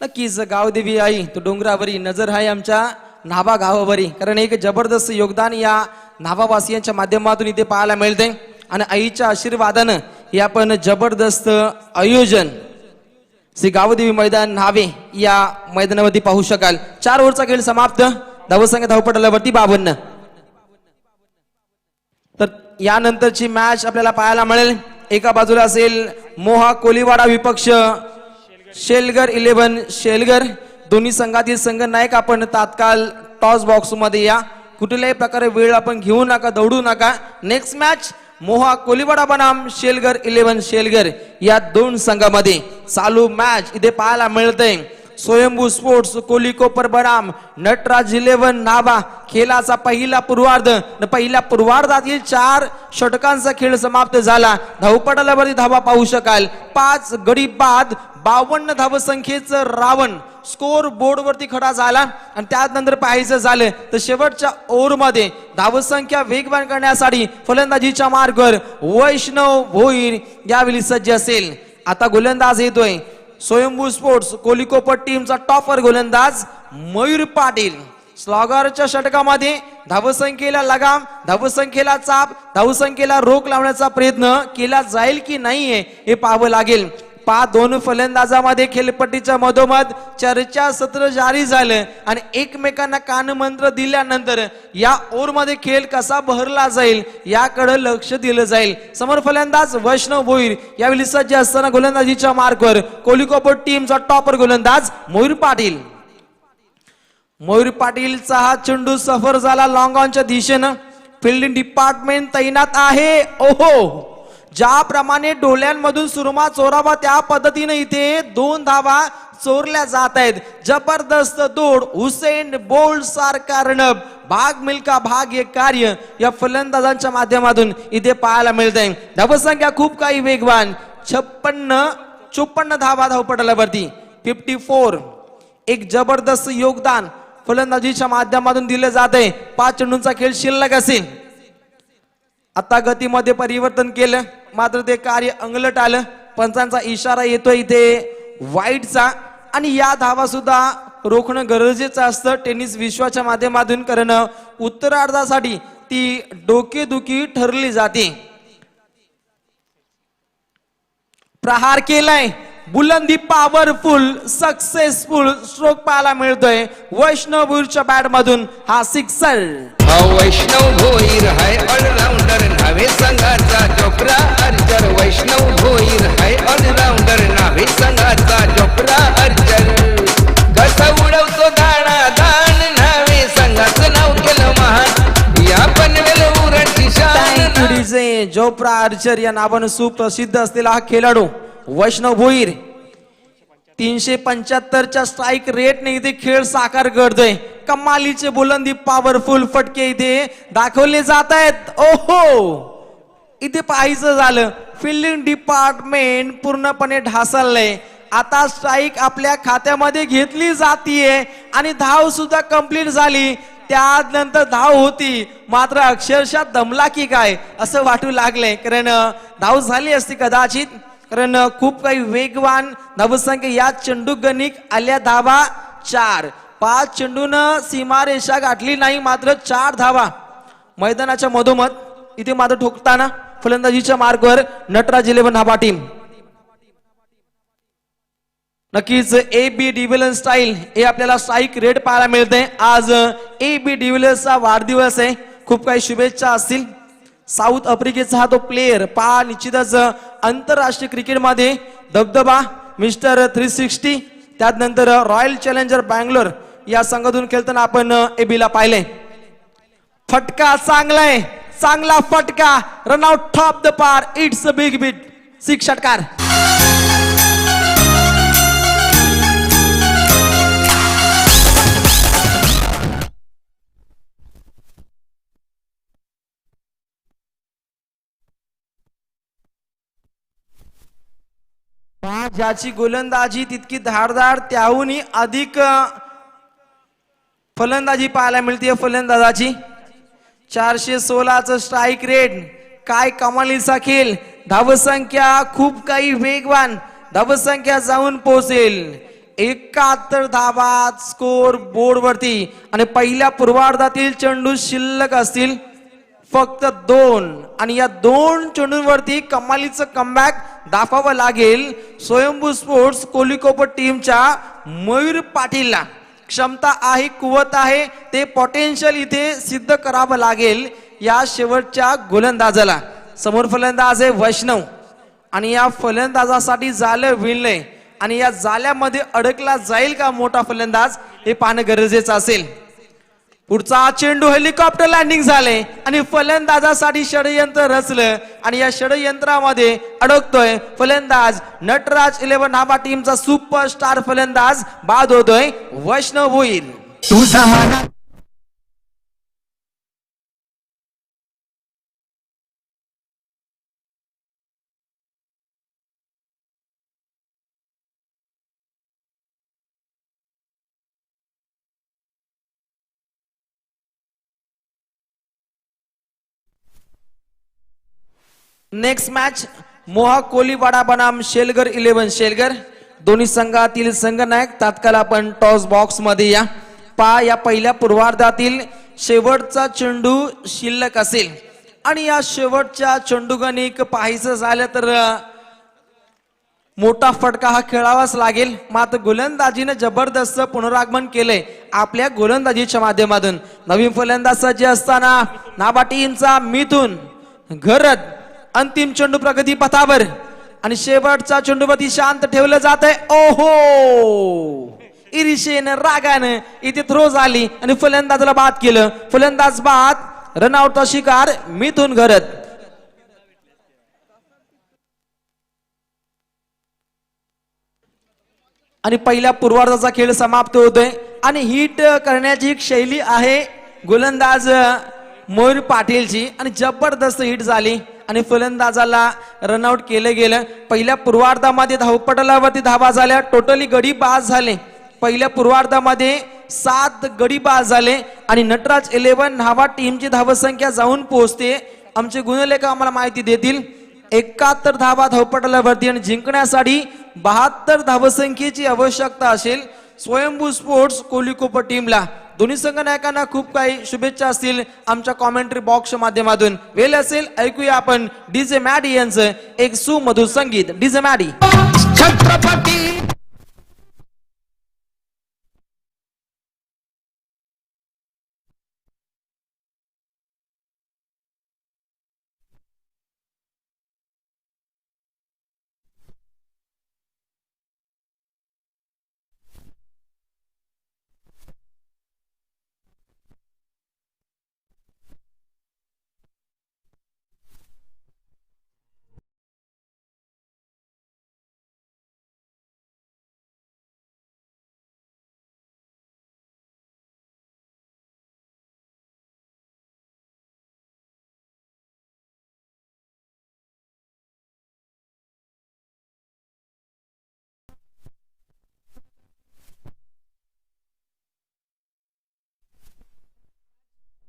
नक्कीच गावदेवी आई तो डोंगरावरी नजर आहे आमच्या नाभा गावावरी, कारण एक जबरदस्त योगदान या नाभावासियांच्या माध्यमातून इथे पाहायला मिळते. आणि आईच्या आशीर्वादानं हे आपण जबरदस्त आयोजन श्री गावदेवी मैदान नावे या मैदानावरती पाहू शकाल. 4 ओव्हरचा खेळ समाप्त. धावसंख्या धावपटलावरती 52. तर यानंतरची मॅच आपल्याला पाहायला मिळेल. एका बाजूला असेल मोहा कोलीवाडा विपक्ष शेलगर 11 शेलगर. दोन्ही संघातील संघ नायक आपण तात्काळ टॉस बॉक्स मध्ये या. कुठल्याही प्रकारे वेळ आपण घेऊ नका, दौडू नका. नेक्स्ट मॅच मोहा कोलीवाडा बनाम शेलगर 11 शेलगर या दोन संघामध्ये चालू मॅच इथे पाहायला मिळते. स्वयंभू स्पोर्ट्स कोलिकोपर बनाम नटराज 11 नाभा. खेळाचा पहिला पूर्वार्धातील 4 षटकांचा खेळ समाप्त झाला. धावपटालावरती धावा पाहू शकाल. 5 गडी बाद 52 धावसंख्येचं रावण स्कोर बोर्ड वरती खडा झाला. आणि त्यानंतर पाहायचं झालं तर शेवटच्या ओव्हरमध्ये धावसंख्या वेगवान करण्यासाठी फलंदाजीच्या मार्गावर वैष्णव भोईर यावेळी सज्ज असेल. आता गोलंदाज येतोय स्वयंभू स्पोर्ट्स कोलिकोपर टीमचा टॉपर गोलंदाज मयूर पाटील. स्लॉगरच्या षटकामध्ये धावसंख्येला लगाम, धावसंख्येला चाप, धावसंख्येला रोख लावण्याचा प्रयत्न केला जाईल की नाहीये हे पाहावं लागेल. दोन फलंदाजामध्ये खेळपट्टीच्या मधोमध चर्चा सत्र जारी झालं आणि एकमेकांना कानमंत्र दिल्यानंतर या ओव्हरमध्ये खेळ कसा बहरला जाईल याकडे लक्ष दिलं जाईल. समोर फलंदाज वैष्णव भोईर यावेळी सज्ज असताना गोलंदाजीच्या मार्कवर कोलिकोपर टीमचा टॉपर गोलंदाज मयूर पाटील. मयूर पाटीलचा हा चेंडू सफर झाला लॉंग ऑनच्या दिशेनं. फिल्डिंग डिपार्टमेंट तैनात आहे. ओहो, ज्याप्रमाणे डोळ्यांमधून सुरमा चोरावा त्या पद्धतीने इथे 2 धावा चोरल्या जात आहेत. जबरदस्त दौड, हुसेन बोल्ट सारखा रणब, भाग मिल्का भाग हे कार्य या फलंदाजांच्या माध्यमातून इथे पाहायला मिळते. धावसंख्या खूप काही वेगवान 54 धावा धावपटलावरती 54. एक जबरदस्त योगदान फलंदाजीच्या माध्यमातून दिले जाते. 5 चेंडूंचा खेळ शिल्लक असेल. आता गतीमध्ये परिवर्तन केलं मात्र ते कार्य अंगलट आलं. पंचांचा इशारा येतोय इथे वाईटचा आणि या धावा सुद्धा रोखणं गरजेचं असतं टेनिस विश्वाच्या माध्यमातून, कारण उत्तरार्धासाठी ती डोकेदुखी ठरली जाते. प्रहार केलाय, बुलंदी पॉवरफुल सक्सेसफुल स्ट्रोक पाहायला मिळतोय वैष्णव भोईरच्या बॅट मधून. हा सिक्सर. वैष्णव भोईर हाय ऑलराउंडर नावे संघाचा चोपरा अर्चर. वैष्णव भोईर हाय ऑलराउंडर नावे संघाचा चोपरा अर्चर. कसा उडवतो दाणा दान नावे संघाचं नाव केलं महान. या पनवेल उरणची शान. चोपरा अर्चर या नावानं सुप्रसिद्ध असलेला हा खेळाडू वैष्णव भोईर 375च्या स्ट्राईक रेटने इथे खेळ साकार करतोय. कमालीचे बुलंदी पॉवरफुल फटके इथे दाखवले जात आहेत. ओहो, इथे पाहायचं झालं फिल्डिंग डिपार्टमेंट पूर्णपणे ढासळलंय. आता स्ट्राईक आपल्या खात्यामध्ये घेतली जातीये आणि धाव सुद्धा कंप्लीट झाली. त्यानंतर धाव होती मात्र अक्षरशः दमला की काय असं वाटू लागलंय, कारण धाव झाली असती कदाचित, कारण खूप काही वेगवान धावसंख्या या चेंडू गणिक आल्या. धावा 4. 5 चेंडून सीमारेषा गाठली नाही मात्र 4 धावा मैदानाच्या मधोमध इथे मात्र ठोकताना फलंदाजीच्या मार्गावर नटराज 11 नाभा टीम. नक्कीच ए बी डिव्हिलियर्स स्टाईल हे आपल्याला स्ट्राईक रेट पाहायला मिळते. आज ए बी डिव्हिलियर्सचा वाढदिवस आहे. खूप काही शुभेच्छा असतील. साऊथ आफ्रिकेचा हा तो प्लेयर पहा निश्चितच आंतरराष्ट्रीय क्रिकेटमध्ये दबदबा मिस्टर 360. त्यानंतर रॉयल चॅलेंजर बँगलोर या संघातून खेळताना आपण एबीला पाहिले. फटका चांगलाय, चांगला फटका, रन आउट टॉप द पार. It's a big bit. 6 षटकार. ज्याची गोलंदाजी तितकी धारदार त्याहूनही अधिक फलंदाजी पाहायला मिळते फलंदाजाची. 416चं स्ट्राईक रेट. काय कमालीचा खेळ. धावसंख्या खूप काही वेगवान धावसंख्या जाऊन पोहोचेल 71 धावा स्कोर बोर्ड वरती. आणि पहिल्या पूर्वार्धातील चेंडू शिल्लक असतील फक्त 2 आणि या 2 चेंडूंवरती कमालीचं कमबॅक दाखवावं लागेल स्वयंभू स्पोर्ट्स कोलिकोपर टीमच्या मयूर पाटीलला. क्षमता आहे, कुवत आहे, ते पोटेन्शियल इथे सिद्ध करावं लागेल या शेवटच्या गोलंदाजाला. समोर फलंदाज आहे वैष्णव आणि या फलंदाजासाठी जालं विणलंय आणि या जाल्यामध्ये अडकला जाईल का मोठा फलंदाज हे पाहणं गरजेचं असेल. पुढचा चेंडू हेलिकॉप्टर लँडिंग झाले आणि फलंदाजासाठी षडयंत्र रचलं आणि या षडयंत्रामध्ये अडकतोय फलंदाज नटराज 11 नावा टीमचा सुपरस्टार फलंदाज बाद होतोय वैष्णव भोईर. तुझा मना नेक्स्ट मॅच मोहा कोलीवाडा बनाम शेलगर 11 शेलगर. दोन्ही संघातील संघनायक तात्काळ आपण टॉस बॉक्स मध्ये या. या पहिल्या पूर्वार्धातील शेवटचा चेंडू शिल्लक असेल आणि या शेवटच्या चेंडूगणिक पाहायचं झालं तर मोठा फटका हा खेळावाच लागेल. मात्र गोलंदाजीने जबरदस्त पुनरागमन केलंय आपल्या गोलंदाजीच्या माध्यमातून. नवीन फलंदाज सज्ज असताना नाबा टीमचा मिथून घरत अंतिम चेंडू प्रगती पथावर आणि शेवटचा चेंडूवरती शांत ठेवलं जात आहे. ओहो, इरिशेनं रागानं इथे थ्रो झाली आणि फलंदाजाला बाद केलं. फलंदाज बाद, रनआउटचा शिकार मिथून घरत. आणि पहिल्या पूर्वार्धाचा खेळ समाप्त होतोय आणि हिट करण्याची एक शैली आहे गोलंदाज मयूर पाटीलची आणि जबरदस्त हिट झाली आणि फलंदाजाला रनआउट केलं गेलं. पहिल्या पूर्वार्धामध्ये धावपटलावरती धावा झाल्या, टोटली गडी बाद झाले. पहिल्या पूर्वार्धामध्ये 7 गडी बाद झाले आणि नटराज 11 नावा टीमची धावसंख्या जाऊन पोहोचते. आमचे गुणलेखक आम्हाला माहिती देतील 71 धावा धावपटलावरती आणि जिंकण्यासाठी 72 धावसंख्येची आवश्यकता असेल स्वयंभू स्पोर्ट्स कोलिकोपर टीमला. दोन्ही संघनायकांना खूप काही शुभेच्छा असतील आमच्या कॉमेंट्री बॉक्सच्या माध्यमातून. वेळ असेल ऐकूया आपण डीजे मॅडी यांचं एक सुमधुर संगीत. DJ Maddy. छत्रपती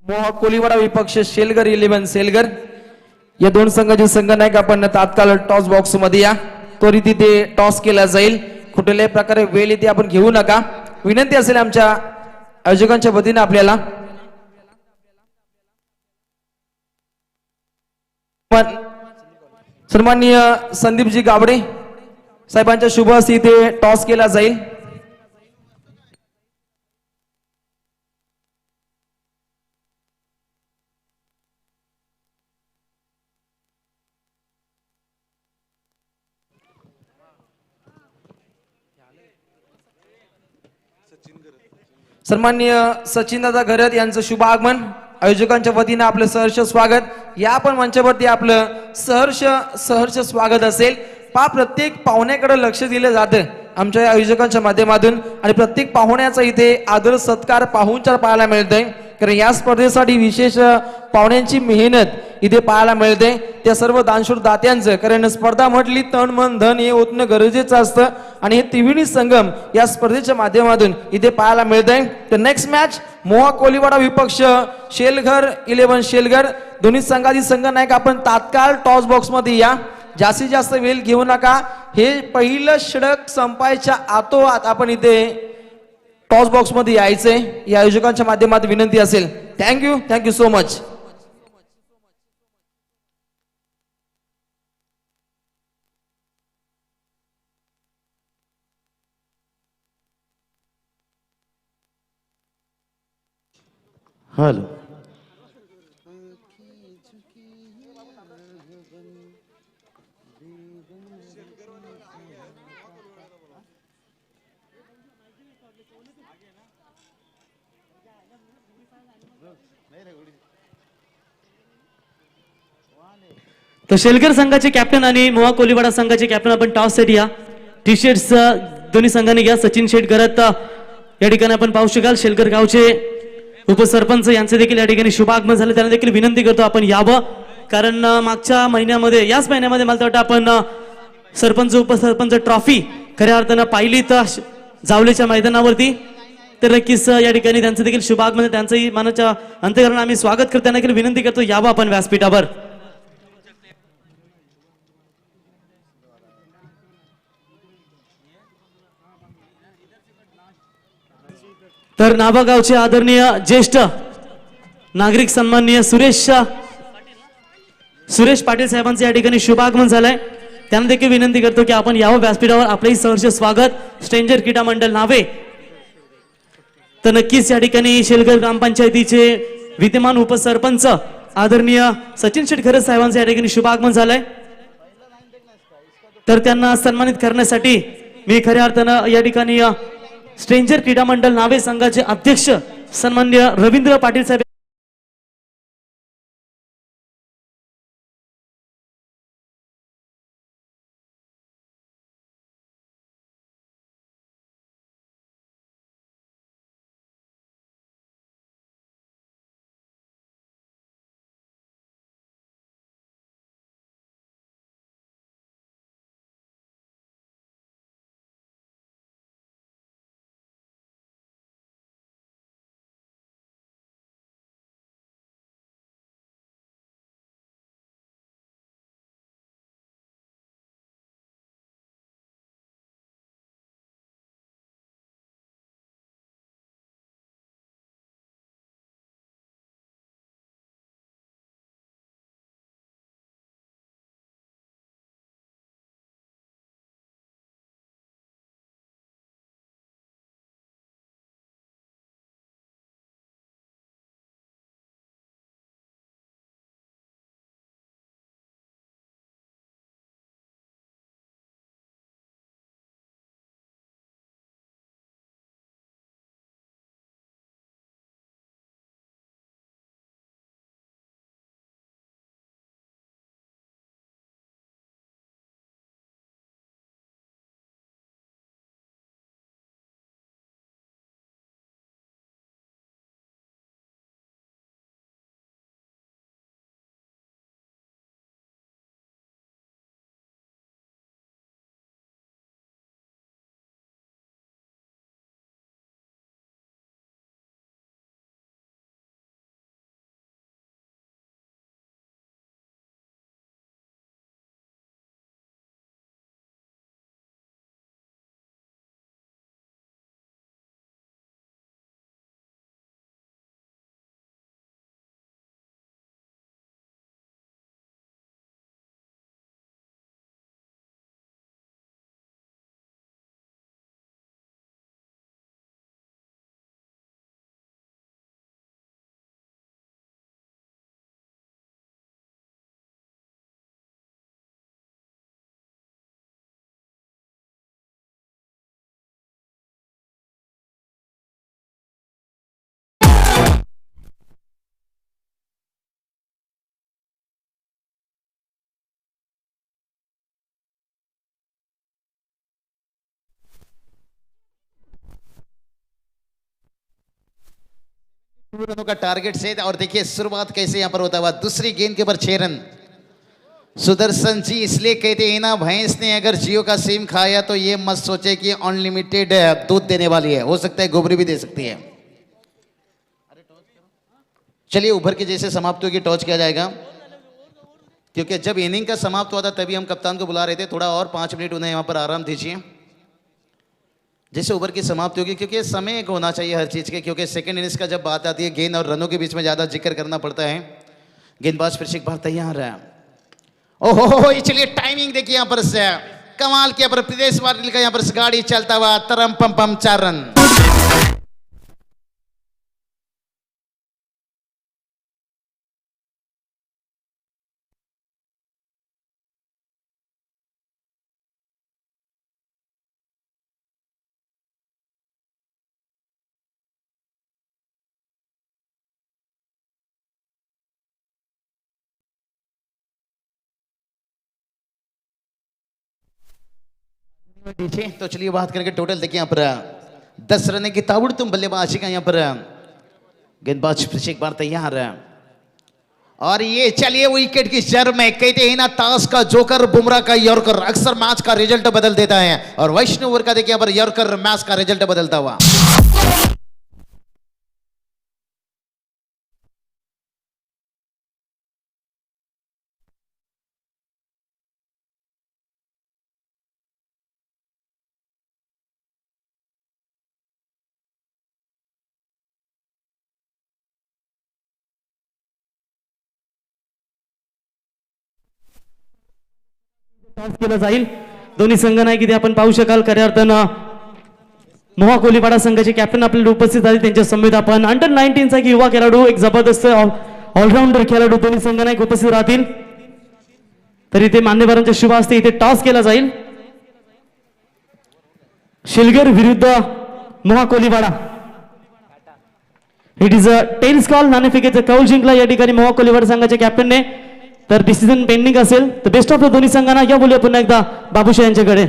मोहा कोलीवाडा विपक्ष शेलगर 11 शेलगर. या दोन संघाचे संघनायक आपण तात्काळ टॉस बॉक्स मध्ये या. त्वरित तिथे टॉस केला जाईल. कुठल्याही प्रकारे वेळ इथे आपण घेऊ नका. विनंती असेल आमच्या आयोजकांच्या वतीने आपल्याला. सन्माननीय संदीपजी गावडे साहेबांच्या शुभ हस्ते इथे टॉस केला जाईल. सन्माननीय सचिनदादा घरत यांचं शुभ आगमन. आयोजकांच्या वतीने आपलं सहर्ष स्वागत. या पण मंचावरती आपलं सहर्ष स्वागत असेल. प्रत्येक पाहुण्याकडे लक्ष दिलं जातं आमच्या आयोजकांच्या माध्यमातून आणि प्रत्येक पाहुण्याचा इथे आदर सत्कार पाहुणचार पाहायला मिळतोय. कारण या स्पर्धेसाठी विशेष पाहुण्यांची मेहनत इथे पाहायला मिळते. त्या सर्व दानशूर दात्यांचं, कारण स्पर्धा म्हटली तन मन धन हे ओतणं गरजेचं असतं आणि हे त्रिवेणी संगम या स्पर्धेच्या माध्यमातून इथे पाहायला मिळतंय. तर नेक्स्ट मॅच मोहा कोलीवाडा विपक्ष शेलघर 11 शेलघर. दोन्ही संघातील संघनायक आपण तात्काळ टॉस बॉक्स मध्ये या. जास्तीत जास्त वेळ घेऊ नका. हे पहिलं षटक संपायच्या आतोआत आपण इथे टॉस बॉक्स मध्ये यायचंय. या आयोजकांच्या माध्यमातून विनंती असेल. Thank you so much. हॅलो. तर शेलकर संघाचे कॅप्टन आणि मोहा कोलीवाडा संघाचे कॅप्टन आपण टॉस साठी या टी शर्ट्स दोन्ही संघांनी घ्या. सचिन शेठ करत या ठिकाणी आपण पाहू शकाल. शेलकर गावचे उपसरपंच यांचे देखील या ठिकाणी शुभ आगमन झाले. त्यांना देखील विनंती करतो आपण यावं, कारण मागच्या महिन्यामध्ये याच महिन्यामध्ये मला वाटतं आपण सरपंच उपसरपंच ट्रॉफी खऱ्या अर्थानं पाहिली तर जावलेच्या मैदानावरती. तर नक्कीच या ठिकाणी त्यांचं देखील शुभ आगमन, त्यांचंही मानाच्या अंतकरण आम्ही स्वागत करतो. त्यांना देखील विनंती करतो यावं आपण व्यासपीठावर. तर नाभागावचे आदरणीय ज्येष्ठ नागरिक सन्माननीय सुरेश पाटील साहेबांचं या ठिकाणी शुभ आगमन झालंय. त्यांना देखील विनंती करतो की आपण यावं व्यासपीठावर. आपलंही सहर्ष स्वागत स्ट्रेंजर क्रीडा मंडळ नावे. तर नक्कीच या ठिकाणी शेलकर ग्रामपंचायतीचे विद्यमान उपसरपंच आदरणीय सचिन शेठ खरे साहेबांचं या ठिकाणी शुभ आगमन झालंय. तर त्यांना सन्मानित करण्यासाठी मी खऱ्या अर्थानं या ठिकाणी स्ट्रेंजर क्रीडा मंडळ नावे संघाचे अध्यक्ष सन्माननीय रवींद्र पाटील साहेब रनों का टारगेट से और देखिए शुरुआत कैसे यहाँ पर होता हुआ. दूसरी गेंद के ऊपर 6 रन. सुदर्शन जी इसलिए कहते हैं ना, भैंस ने अगर जियो का सिम खाया तो ये मत सोचे कि अनलिमिटेड दूध देने वाली है, हो सकता है गोबरी भी दे सकती है. चलिए उभर के जैसे समाप्ति होगी टॉस किया जाएगा, क्योंकि जब इनिंग का समाप्त हुआ था तभी हम कप्तान को बुला रहे थे. थोड़ा और 5 मिनट उन्हें यहाँ पर आराम दीजिए जैसे ओवर की समाप्ति होगी, क्योंकि समय एक होना चाहिए हर चीज़ के. क्योंकि सेकंड इनिंग्स का जब बात आती है गेंद और रनों के बीच में ज़्यादा जिक्र करना पड़ता है. गेंदबाज फिर से एक बार तैयार है. ओहो चलिए टाइमिंग देखिए यहाँ पर से कमाल किया पर प्रदेश पाटिल का यहाँ पर गाड़ी चलता हुआ तरम पम पम 4 रन. नीचे। तो चलिए बात करेंगे टोटल देखिए यहाँ पर 10 रन की ताबड़तोड़ बल्लेबाजी का यहाँ पर गेंदबाज फिर से एक बार तैयार है और ये चलिए विकेट की जड़ में कहते हैं ना ताश का जोकर बुमराह का यॉर्कर अक्सर मैच का रिजल्ट बदल देता है और वैष्णव का देखिए यहाँ पर यॉर्कर मैच का रिजल्ट बदलता हुआ। टॉस केला जाईल दोन्ही संघ नाही किती आपण पाहू शकाल खऱ्या अर्थानं मोहा कोलीवाडा संघाचे कॅप्टन आपल्याला उपस्थित झाले त्यांच्या समेत आपण अंडर 19 चा युवा खेळाडू एक जबरदस्त ऑलराऊंडर खेळाडू दोन्ही संघ नाही उपस्थित राहतील तर इथे मान्यवरांच्या शुभ हस्ते इथे टॉस केला जाईल शिलगर विरुद्ध Moha Koliwada it is a tails call नाणेफेकीचा कौल जिंकला या ठिकाणी मोहा कोलीवाडा संघाच्या कॅप्टनने तर डिसिजन पेंडिंग असेल तर बेस्ट ऑफ द दोन्ही संघांना या बोलूया पुन्हा एकदा बाबूशाह यांच्याकडे।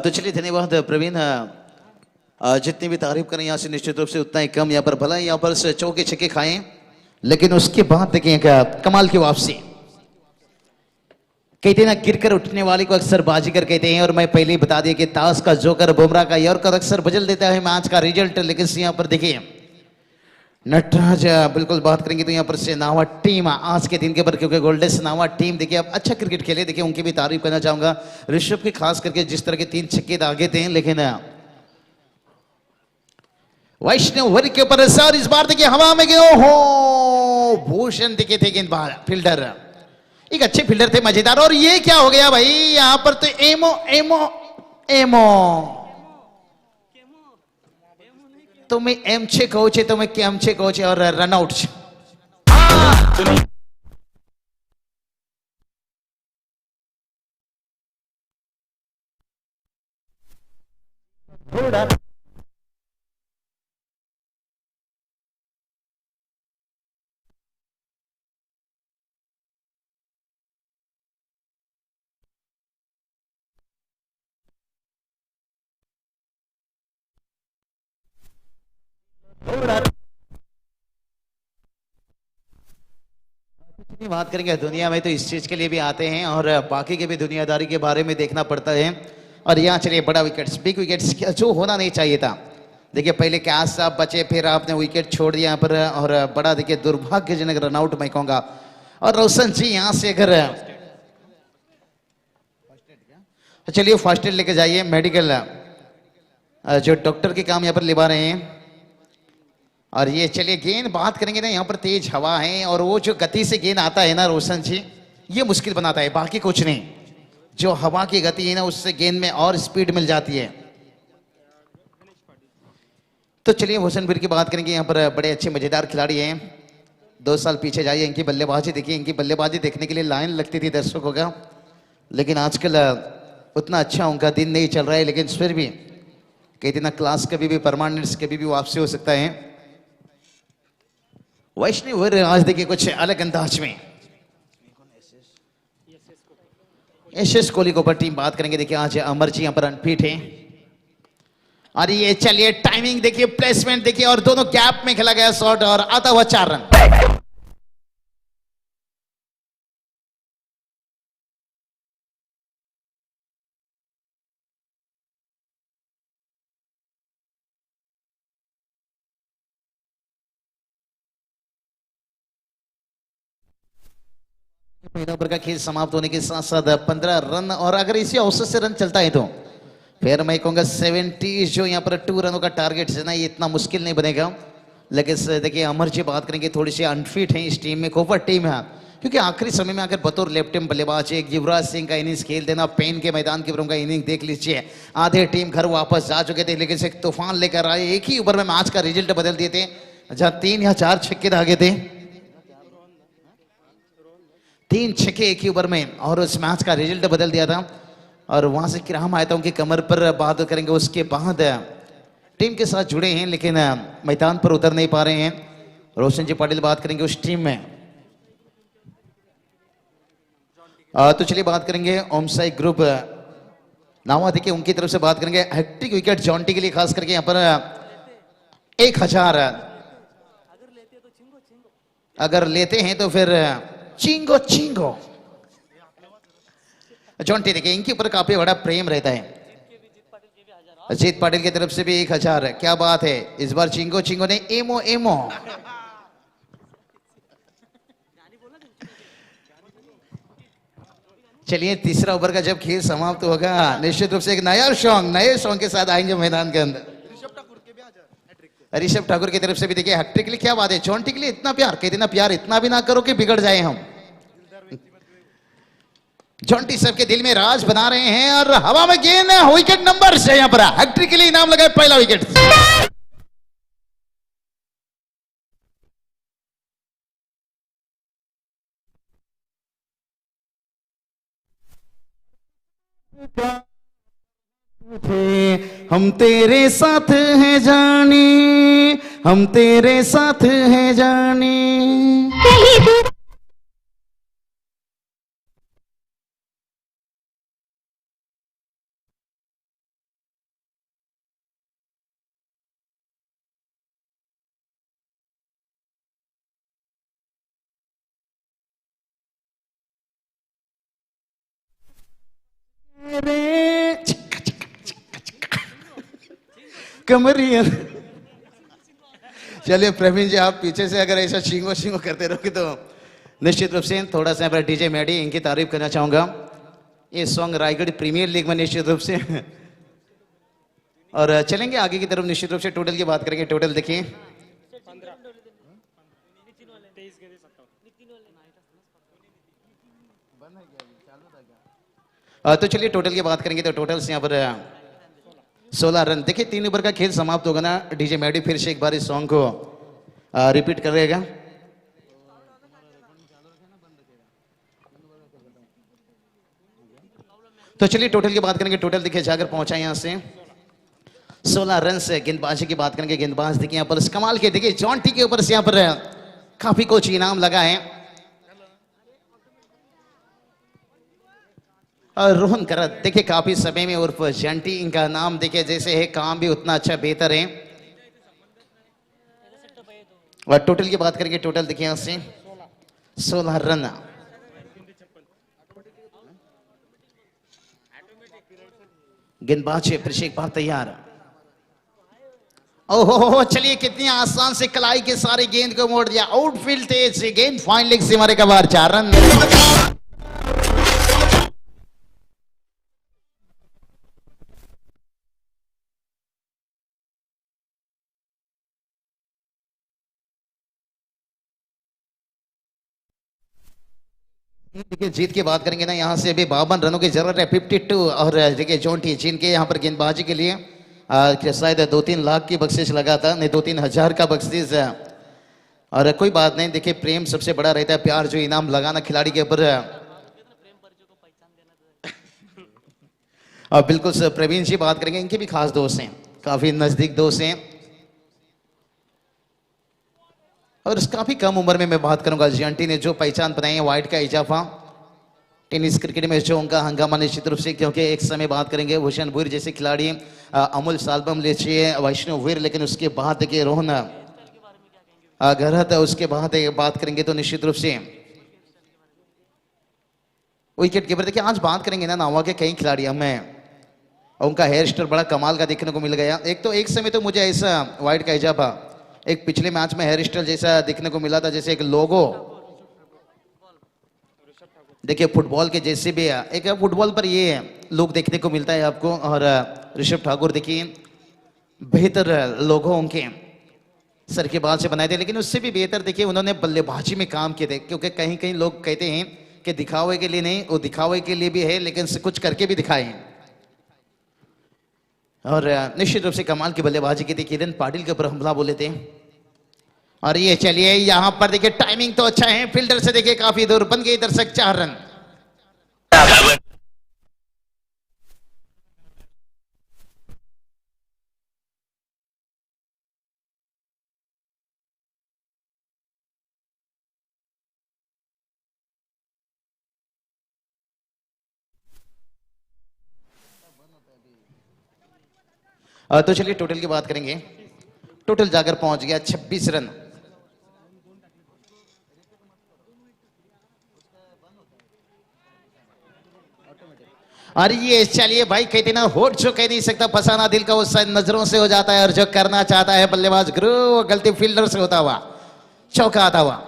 तो चलिए धन्यवाद प्रवीण। जितनी भी तारीफ करें यहाँ से निश्चित रूप से उतना ही कम। यहाँ पर भला यहाँ पर से चौके छक्के खाएं लेकिन उसके बाद देखिए क्या कमाल की वापसी। कहते हैं ना गिरकर उठने वाले को अक्सर बाजीगर कहते हैं और मैं पहले ही बता दिया कि ताश का जोकर बुमराह का यॉर्कर अक्सर बदल देता है मैच का रिजल्ट। लेकिन यहाँ पर देखिए नटराज बिल्कुल बात करेंगे तो यहाँ पर सेनावा टीम आज के दिन के पर क्योंकि गोल्डन सेनावा टीम देखिए अब अच्छा क्रिकेट खेले देखिए उनकी भी तारीफ करना चाहूंगा ऋषभ के खास करके जिस तरह के 3 छक्के दागे थे। लेकिन वैष्णव वर्ग के ऊपर सर इस बार देखिए हवा में गए हो भूषण दिखे थे गेंदबाज फील्डर एक अच्छे फील्डर थे मजेदार। और ये क्या हो गया भाई यहाँ पर तो एमो एमो एमो तुम्हें एम छे कोच है तुम्हें केम छे कोच है और रन आउट बात करेंगे दुनिया में तो इस चीज के लिए भी आते हैं और बाकी के भी दुनियादारी के बारे में देखना पड़ता है। और यहाँ चलिए बड़ा विकेट्स बिग विकेट्स जो होना नहीं चाहिए था। देखिए पहले कैश साहब बचे फिर आपने विकेट छोड़ दिया यहाँ पर और बड़ा देखिए दुर्भाग्यजनक रनआउट मैं कहूंगा। और रोशन जी यहाँ से अगर चलिए फर्स्ट एड लेके जाइए मेडिकल जो डॉक्टर के काम यहाँ पर निभा रहे हैं। और ये चलिए गेंद बात करेंगे ना यहाँ पर तेज हवा है और वो जो गति से गेंद आता है ना रोशन जी ये मुश्किल बनाता है बाकी कुछ नहीं। जो हवा की गति है ना उससे गेंद में और स्पीड मिल जाती है। तो चलिए होशनवीर की बात करेंगे यहाँ पर बड़े अच्छे मजेदार खिलाड़ी हैं। 2 साल पीछे जाइए इनकी बल्लेबाजी देखिए इनकी बल्लेबाजी देखने के लिए लाइन लगती थी दर्शकों का। लेकिन आजकल उतना अच्छा उनका दिन नहीं चल रहा है। लेकिन फिर भी कहते ना क्लास कभी भी परमानेंट कभी भी वापसी हो सकता है। वैष्णव आज देखिए कुछ अलग अंदाज में एस कोहली के ऊपर टीम बात करेंगे। देखिए आज अमर जी यहाँ पर अनफिट है। और ये चलिए टाइमिंग देखिए प्लेसमेंट देखिए और दोनों गैप में खेला गया शॉट और आता हुआ 4 रन। पहले ओवर का खेल समाप्त होने के साथ साथ 15 रन और अगर इसी औसत से रन चलता है तो फिर मैं कहूंगा 70 जो यहाँ पर 2 रनों का टारगेट है ना ये इतना मुश्किल नहीं बनेगा। लेकिन देखिए अमर जी बात करेंगे थोड़ी सी अनफिट है इस टीम में कोपर टीम है क्योंकि आखिरी समय में अगर बतौर लेफ्ट हैंड बल्लेबाज एक युवराज सिंह का इनिंग्स खेल देना पेन के मैदान के का इनिंग देख लीजिए। आधे टीम घर वापस जा चुके थे लेकिन एक तूफान लेकर आए एक ही ओवर में मैच का रिजल्ट बदल दिए थे जहां 3 या 4 छक्के दागे थे 3 छक्के एक ही ओवर में और उस मैच का रिजल्ट बदल दिया था। और वहां से किराम आया था उनकी कमर पर बात करेंगे। उसके बाद टीम के साथ जुड़े हैं लेकिन मैदान पर उतर नहीं पा रहे हैं। रोशन जी पाटिल बात करेंगे उस टीम में। तो चलिए बात करेंगे ओमसाई ग्रुप नावा देखिए उनकी तरफ से बात करेंगे हैट्रिक विकेट जॉन्टी के लिए खास करके यहाँ पर 1000 अगर लेते हैं तो फिर चिंगो चिंगो। जॉन्टी देखिए इनके ऊपर काफी बड़ा प्रेम रहता है। अजीत पाटिल की तरफ से भी 1000 क्या बात है। इस बार चिंगो चिंगो ने एमो एमो। चलिए तीसरा ओवर का जब खेल समाप्त होगा निश्चित रूप से एक नए सॉन्ग के साथ आएंगे मैदान के अंदर। ऋषभ ठाकुर की तरफ से भी देखिए हैट्रिक के लिए क्या बात है। जॉन्टी के लिए इतना प्यार कहते ना प्यार इतना भी ना करो कि बिगड़ जाए हम। जॉन्टी सबके दिल में राज बना रहे हैं और हवा में गेंद है विकेट नंबर से यहां पर हैट्रिक के लिए इनाम लगा पहला विकेट। हम तेरे साथ हैं जाने हम तेरे साथ हैं जाने। कमरिया चलिए प्रवीण जी आप पीछे से अगर ऐसा छिंगो छिंगो करते रहोगे तो निश्चित रूप से थोड़ा सा मैं डीजे मैडी इनकी तारीफ करना चाहूंगा। ये सॉन्ग रायगढ़ प्रीमियर लीग में निश्चित रूप से और चलेंगे आगे की तरफ। निश्चित रूप से टोटल की बात करेंगे। टोटल देखिए तो चलिए टोटल की बात करेंगे तो टोटल से यहाँ पर 16 रन। देखिए 3 ओवर का खेल समाप्त होगा ना डीजे मैडी फिर से एक बार इस सॉन्ग को रिपीट करेगा। तो चलिए टोटल की बात करेंगे। टोटल देखिए जाकर पहुंचा यहां से 16 रन से। गेंदबाजी की बात करेंगे। गेंदबाज देखिए यहाँ पर कमाल के देखिए जॉन्टी के ऊपर से यहाँ पर काफी कुछ इनाम लगा है। और रोहन करत देखिए काफी समय में उर्फ जंटी इनका नाम देखिए जैसे है काम भी उतना अच्छा बेहतर है। और टोटल की बात करेंगे। टोटल देखिए यहां से 16 रन। गेंदबाज फिर से एक बार तैयार। ओहो चलिए कितनी आसान से कलाई के सारे गेंद को मोड़ दिया। आउटफील्ड तेज से गेंद फाइन लेग से मारे का बार 4 रन। देखिए जीत की बात करेंगे ना यहाँ से अभी 52 रनों की जरूरत है 52। और देखिए जॉन्टी जिनके यहाँ पर गेंदबाजी के लिए शायद 2-3 लाख की बख्शिश लगा था नहीं 2-3 हजार का बख्शिश है। और कोई बात नहीं देखिए प्रेम सबसे बड़ा रहता है। प्यार जो इनाम लगाना खिलाड़ी के ऊपर। और बिल्कुल सर प्रवीण जी बात करेंगे इनके भी खास दोस्त हैं काफी नजदीक दोस्त हैं। और काफी कम उम्र में मैं बात करूंगा जॉन्टी ने जो पहचान बनाई है वाइट का इजाफा टेनिस क्रिकेट में जो उनका हंगामा निश्चित रूप से क्योंकि एक समय बात करेंगे भूषण भूर जैसे खिलाड़ी अमूल सालबम ले चाहिए वैष्णव वीर लेकिन उसके बाद देखिए रोहन गहरत उसके बाद बात करेंगे तो निश्चित रूप से विकेट कीपर। देखिए आज बात करेंगे ना नावा के कई खिलाड़ी हमें उनका हेयर स्टाइल बड़ा कमाल का देखने को मिल गया। एक तो एक समय तो मुझे ऐसा वाइट का इजाफा एक पिछले मैच में हेयर स्टाइल जैसा देखने को मिला था जैसे एक लोगो देखिए फुटबॉल के जैसे भी एक फुटबॉल पर ये लुक देखने को मिलता है आपको। और ऋषभ ठाकुर देखिए बेहतर लोगो उनके सर के बाल से बनाए थे लेकिन उससे भी बेहतर देखिए उन्होंने बल्लेबाजी में काम किए थे क्योंकि कहीं कहीं लोग कहते हैं कि दिखावे के लिए नहीं वो दिखावे के लिए भी है लेकिन कुछ करके भी दिखाए हैं। और निश्चित रूप से कमाल की बल्लेबाजी की थी। किरण पाटिल के ऊपर हमला बोले थे। और ये चलिए यहां पर देखिए टाइमिंग तो अच्छा है फील्डर से देखिए काफी दूर बन गई दर्शक 4 रन। तो चलिए टोटल की बात करेंगे। टोटल जाकर पहुंच गया 26 रन। और ये चलिए भाई, कहते ना होठ जो कह नहीं सकता, फसाना दिल का वो नजरों से हो जाता है, और जो करना चाहता है बल्लेबाज ग्रो, गलती फील्डर से होता हुआ चौका आता हुआ।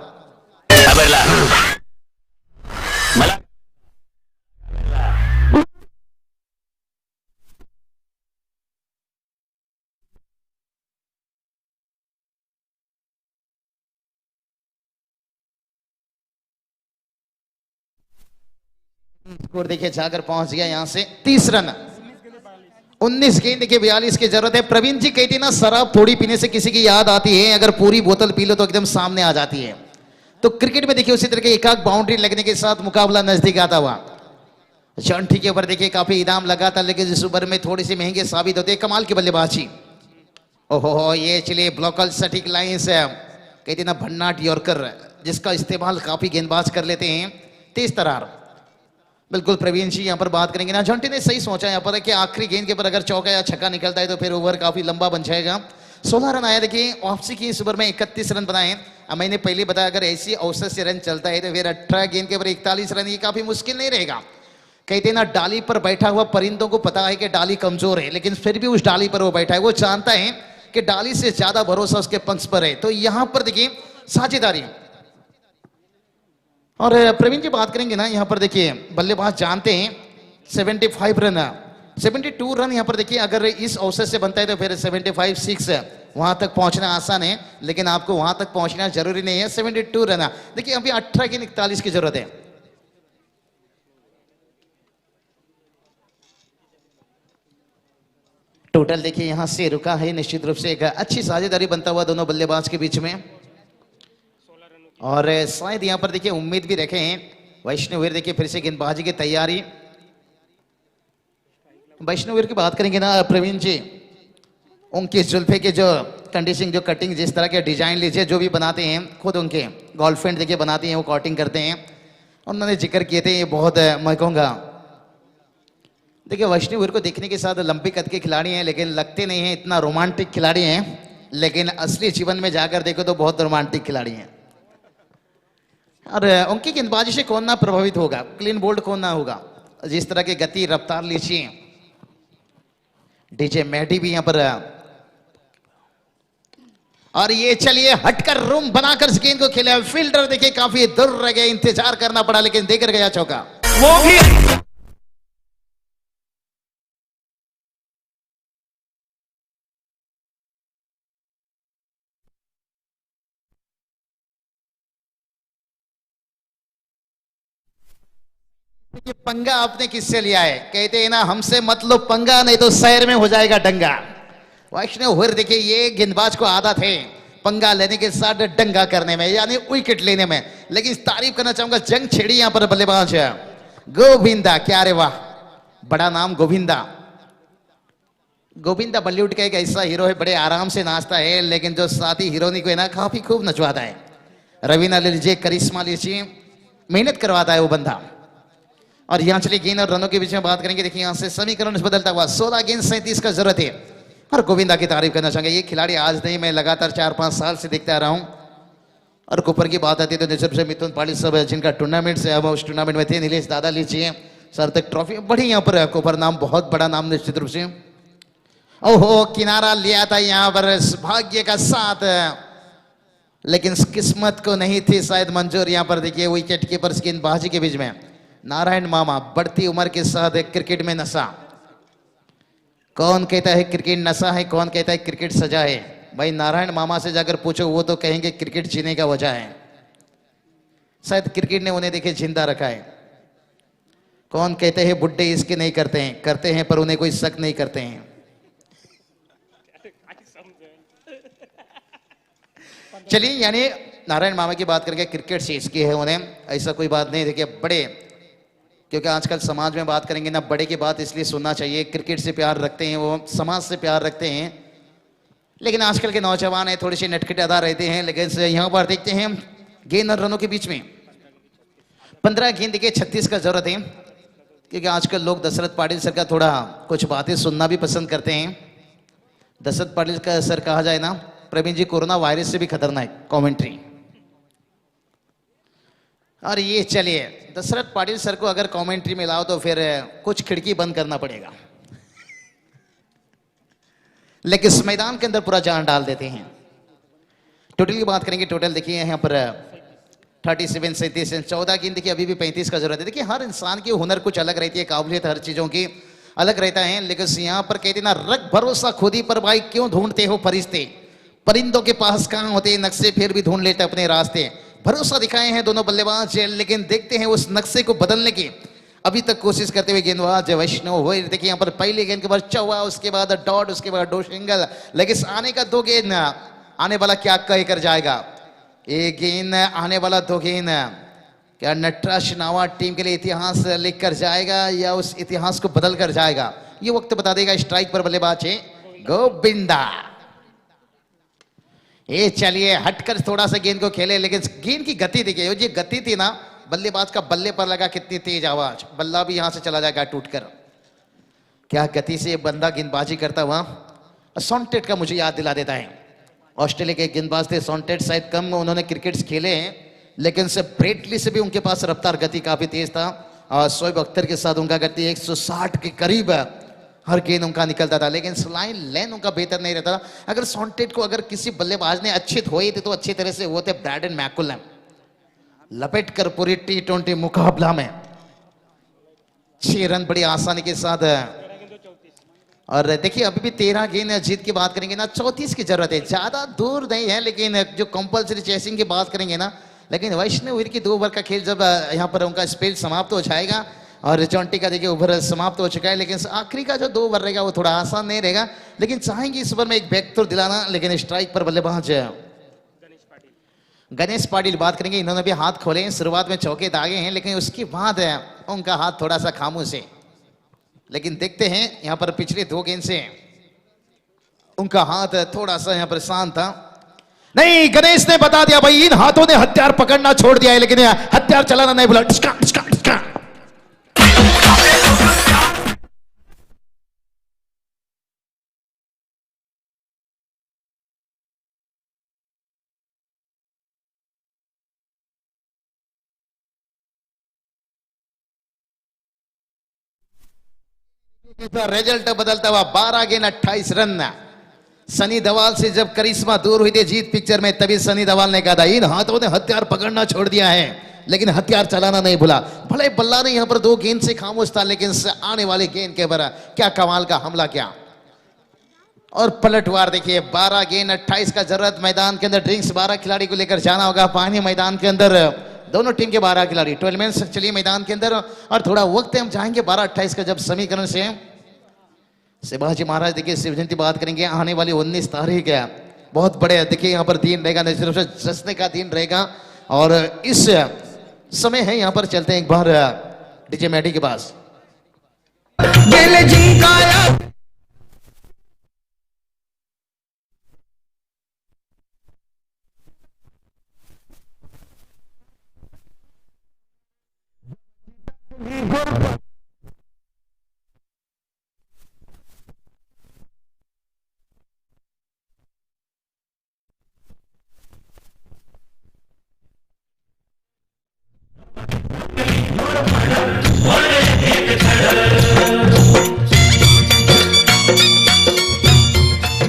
स्कोर देखिए जाकर पहुंच गया यहां से 30 रन। 19 गेंद देखिए 42 की जरूरत है। प्रवीण जी कहती ना, शराब थोड़ी पीने से किसी की याद आती है, अगर पूरी बोतल पी लो तो एकदम सामने आ जाती है। तो क्रिकेट में देखिए उसी तरह के एक बाउंड्री लगने के साथ मुकाबला नजदीक आता हुआ। जॉन्टी के ऊपर देखिए काफी इनाम लगा था, लेकिन इस ओवर में थोड़ी सी महंगे साबित होते हैं। कमाल की बल्लेबाजी। ओहो, ये चलिए ब्लॉकल सटीक लाइन से कहती ना भन्नाट यॉर्कर, जिसका इस्तेमाल काफी गेंदबाज कर लेते हैं। तेज तरार। बिल्कुल प्रवीण जी यहाँ पर बात करेंगे ना, जॉन्टी ने सही सोचा यहाँ पर कि आखिरी गेंद के ऊपर अगर चौका या छक्का निकलता है तो फिर ओवर काफी लंबा बन जाएगा। 16 रन आया। देखिए वापसी की इस ओवर में 31 रन बनाए। अब मैंने पहले बताया अगर ऐसी औसत से रन चलता है तो फिर 18 गेंद के ऊपर 41 रन, ये काफी मुश्किल नहीं रहेगा। कहते ना, डाली पर बैठा हुआ परिंदों को पता है कि डाली कमजोर है, लेकिन फिर भी उस डाली पर वो बैठा है। वो जानता है कि डाली से ज्यादा भरोसा उसके पंख पर है। तो यहां पर देखिए साझेदारी। और प्रवीण जी बात करेंगे ना, यहां पर देखिए बल्लेबाज जानते हैं 75 रन, 72 रन यहां पर देखिए अगर इस औसत से बनता है तो फिर 75-6 वहां तक पहुंचना आसान है, लेकिन आपको वहां तक पहुंचना जरूरी नहीं है। 72 रन देखिए, अभी 18 की 41 की जरूरत है। टोटल देखिए यहां से रुका है। निश्चित रूप से एक अच्छी साझेदारी बनता हुआ दोनों बल्लेबाज के बीच में। और शायद यहां पर देखिए उम्मीद भी रखे हैं वैष्णवीर। देखिए फिर से गेंदबाजी की तैयारी। वैष्णवीर की बात करेंगे ना प्रवीण जी, उनकी जुल्फे के जो कंडीशनिंग, जो कटिंग, जिस तरह के डिजाइन लीजिए जो भी बनाते हैं, खुद उनके गर्लफ्रेंड देखिए बनाती हैं, वो कटिंग करते हैं। उन्होंने जिक्र किए थे ये बहुत मैं कहूँगा, देखिए वैष्णवीर को देखने के साथ लंबी कद के खिलाड़ी हैं, लेकिन लगते नहीं हैं इतना रोमांटिक खिलाड़ी हैं, लेकिन असली जीवन में जाकर देखो तो बहुत रोमांटिक खिलाड़ी हैं। और उनकी गेंदबाजी से कौन ना प्रभावित होगा, क्लीन बोल्ड कौन ना होगा। जिस तरह की गति रफ्तार लीजिए, डीजे मैडी भी यहां पर। और ये चलिए हटकर रूम बनाकर इस गेंद को खेले। फील्डर देखिए काफी दूर रह गए, इंतजार करना पड़ा, लेकिन देकर गया चौका। वो भी ये पंगा आपने किससे लिया है? कहते हैं ना, हमसे मत लो पंगा, नहीं तो शहर में हो जाएगा दंगा। वैष्णव हुर देखिए ये गेंदबाज को आदत है पंगा लेने के साथ डंगा करने में, यानी विकेट लेने में। लेकिन तारीफ करना चाहूंगा, जंग छेड़ी यहां पर बल्लेबाज है गोविंदा। क्या रे वाह, बड़ा नाम गोविंदा। गोविंदा बॉलीवुड का एक ऐसा हीरो है, बड़े आराम से नाचता है, लेकिन जो साथी हीरोइनी को है ना काफी खूब नचवाता है। रवीना ले लीजिए, करिश्मा लीजिए, मेहनत करवाता है वो बंदा। और यहां चलिए गेंद और रनों के बीच में बात करेंगे। देखिए यहां से समीकरण बदलता हुआ 16 गेंद 37 का जरूरत है। और गोविंदा की तारीफ करना चाहेंगे, ये खिलाड़ी आज नहीं, मैं लगातार 4-5 साल से देखते आ रहा हूं। और कुपर की बात आती है तो निश्चित रूप से मिथुन पाटिल सब जिनका टूर्नामेंट से अब उस टूर्नामेंट में थे, नीलेश दादा लीजिए, सर तक ट्रॉफी बड़ी यहां पर कुपर नाम, बहुत बड़ा नाम निश्चित रूप से। ओहो, किनारा लिया था यहां पर भाग्य का साथ, लेकिन किस्मत को नहीं थी शायद मंजूर। यहां पर देखिए विकेट कीपर गेंदबाजी के बीच में नारायण मामा, बढ़ती उम्र के साथ क्रिकेट में नशा। कौन कहता है क्रिकेट नशा है, कौन कहता है क्रिकेट सजा है? भाई नारायण मामा से जाकर पूछो, वो तो कहेंगे क्रिकेट जीने का वजह है। शायद क्रिकेट ने उन्हें देखे जिंदा रखा है। कौन कहते हैं बुड्ढे इसके नहीं करते हैं, करते हैं पर उन्हें कोई शक नहीं करते हैं। चलिए, यानी नारायण मामा की बात करके क्रिकेट से इसकी है उन्हें, ऐसा कोई बात नहीं। देखिए बड़े, क्योंकि आजकल समाज में बात करेंगे ना, बड़े की बात इसलिए सुनना चाहिए। क्रिकेट से प्यार रखते हैं वो, समाज से प्यार रखते हैं, लेकिन आजकल के नौजवान है थोड़ी सी नटखट अदा रहते हैं। लेकिन यहाँ पर देखते हैं गेंद और रनों के बीच में 15 गेंद के 36 का जरूरत है, क्योंकि आजकल लोग दशरथ पाटिल सर का थोड़ा कुछ बातें सुनना भी पसंद करते हैं। दशरथ पाटिल का सर कहा जाए ना, प्रवीण जी कोरोना वायरस से भी खतरनाक कमेंट्री। और ये चलिए दशरथ पाटिल सर को अगर कमेंट्री में लाओ तो फिर कुछ खिड़की बंद करना पड़ेगा, लेकिन इस मैदान के अंदर पूरा जान डाल देते हैं। टोटल की बात करेंगे, टोटल देखिए यहाँ पर 37 37 14 गेंद, देखिए अभी भी 35 का जरूरत है। देखिए हर इंसान की हुनर कुछ अलग रहती है, काबिलियत हर चीजों की अलग रहता है, लेकिन यहाँ पर कहते ना रख भरोसा खुद ही पर भाई, क्यों ढूंढते हो फरिश्ते, परिंदों के पास कहाँ होते नक्शे, फिर भी ढूंढ लेते अपने रास्ते। भरोसा दिखाए हैं दोनों बल्लेबाज, लेकिन देखते हैं उस नक्शे को बदलने की अभी तक कोशिश करते हुए गेंदबाज वैष्णव हुए। देखिए यहाँ पर पहली गेंद के बाद चौवा, उसके बाद डॉट, उसके बाद दो सिंगल, लेकिन आने का दो गेंद आने वाला क्या कह कर जाएगा, एक गेंद आने वाला दो गेंद, क्या नटराज नावा टीम के लिए इतिहास लिख कर जाएगा या उस इतिहास को बदल कर जाएगा, ये वक्त बता देगा। स्ट्राइक पर बल्लेबाज है गोविंदा। ये चलिए हटकर थोड़ा सा गेंद को खेले, लेकिन गेंद की गति देखिए, ये गति थी ना बल्लेबाज का, बल्ले पर लगा कितनी तेज आवाज, बल्ला भी यहां से चला जाएगा टूटकर। क्या गति से बंदा गेंदबाजी करता हुआ, सॉन्टेट का मुझे याद दिला देता है। ऑस्ट्रेलिया के गेंदबाज थे सॉन्टेट, शायद कम उन्होंने क्रिकेट खेले हैं, लेकिन से ब्रेटली से भी उनके पास रफ्तार गति काफी तेज था। और शोएब अख्तर के साथ उनका गति 160 के करीब हर गेंद उनका निकलता था, लेकिन स्लाइन लेन उनका बेहतर नहीं रहता था। अगर सॉन्टेट को अगर किसी बल्लेबाज ने अच्छे धोए थे तो अच्छी तरह से वो थे ब्रैडन मैकुलम, लपेट कर पूरी T20 मुकाबला में 6 रन बड़ी आसानी के साथ। और देखिए अभी भी 13 गेंद जीत की बात करेंगे ना, 34 की जरूरत है, ज्यादा दूर नहीं है, लेकिन जो कंपल्सरी चेसिंग की बात करेंगे ना, लेकिन वैष्णव वीर की 2 ओवर का खेल जब यहाँ पर उनका स्पेल समाप्त हो जाएगा, और 20 का देखिए ओवर समाप्त हो चुका है, लेकिन आखिरी का जो 2 ओवर रहेगा वो थोड़ा आसान नहीं रहेगा, लेकिन चाहेंगे इस ओवर में एक बैकथ्रो दिलाना। लेकिन स्ट्राइक पर बल्लेबाज गणेश पाटिल बात करेंगे, इन्होंने भी हाथ खोले हैं, शुरुआत में चौके दागे हैं, लेकिन उसके बाद उनका हाथ थोड़ा सा खामोश है। लेकिन देखते हैं यहाँ पर पिछले 2 गेंद से उनका हाथ थोड़ा सा यहाँ पर शांत था। नहीं, गणेश ने बता दिया भाई, इन हाथों ने हथियार पकड़ना छोड़ दिया है, लेकिन हथियार चलाना नहीं भूला। टिस्का, टिस्का, टिस्का। रिजल्ट बदलता हुआ 12 गेंद 28 रन। सनी देओल से जब करिश्मा दूर हुई थी जीत पिक्चर में, तभी सनी देओल ने कहा था इन हाथों ने हथियार पकड़ना छोड़ दिया है, लेकिन हथियार चलाना नहीं भूला। भले बल्ला ने यहाँ पर 2 गेंद से खामोश था, लेकिन आने वाले गेंद के ऊपर क्या कमाल का हमला किया और पलटवार देखिए। 12 गेंद 28 का जरूरत मैदान के अंदर। ड्रिंक्स 12 खिलाड़ी को लेकर जाना होगा, पानी मैदान के अंदर दोनों टीम के 12 खिलाड़ी 12 मैन चलिए मैदान के अंदर, और थोड़ा वक्त हम जाएंगे 12-28 का जब समीकरण से शिवाजी महाराज देखिए शिव जयंती बात करेंगे, आने वाली 19 तारीख है, बहुत बड़े देखिए यहाँ पर दिन रहेगा, जश्न का दिन रहेगा। और इस समय है यहाँ पर चलते हैं एक बार डीजे मैडी के पास।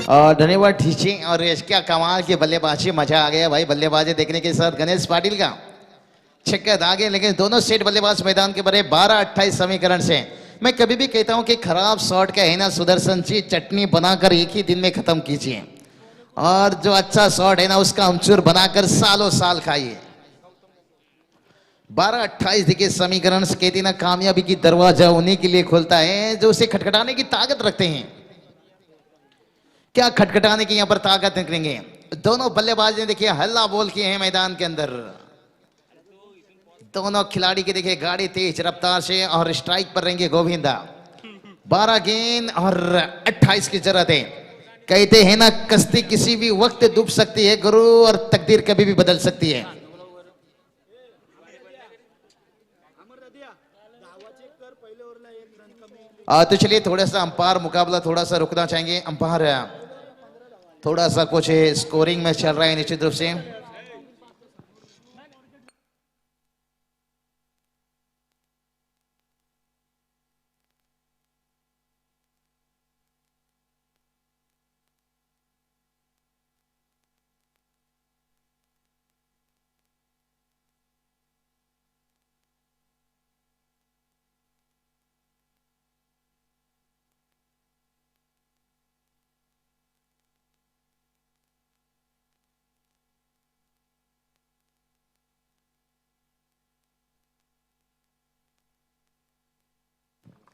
और धन्यवाद डीजे। और क्या कमाल की बल्लेबाजी, मजा आ गया भाई बल्लेबाजी देखने के साथ। गणेश पाटिल का छक्का दागे, लेकिन दोनों सेट बल्लेबाज मैदान के बड़े 12-28 समीकरण से। मैं कभी भी कहता हूं कि खराब शॉट का है ना सुदर्शन जी, चटनी बनाकर एक ही दिन में खत्म कीजिए, और जो अच्छा शॉट है ना उसका अमचूर बनाकर सालों साल खाइए। 12-28 देखिए समीकरण से कहती ना कामयाबी की दरवाजा उन्हीं के लिए खुलता है जो उसे खटखटाने की ताकत रखते हैं। क्या खटखटाने की यहाँ पर ताकत निकलेंगे। दोनों बल्लेबाज ने देखिए हल्ला बोल किए हैं मैदान के अंदर। दोनों खिलाड़ी के देखिए गाड़ी तेज रफ्तार से, और स्ट्राइक पर रहेंगे गोविंदा। 12 गेंद और 28 की जरूरत है। कहते हैं ना कश्ती किसी भी वक्त डूब सकती है गुरु, और तकदीर कभी भी बदल सकती है। तो चलिए थोड़ा सा अंपायर मुकाबला थोड़ा सा रुकना चाहेंगे। अंपायर थोड़ा सा कुछ स्कोरिंग में चल रहा है निश्चित रूप से।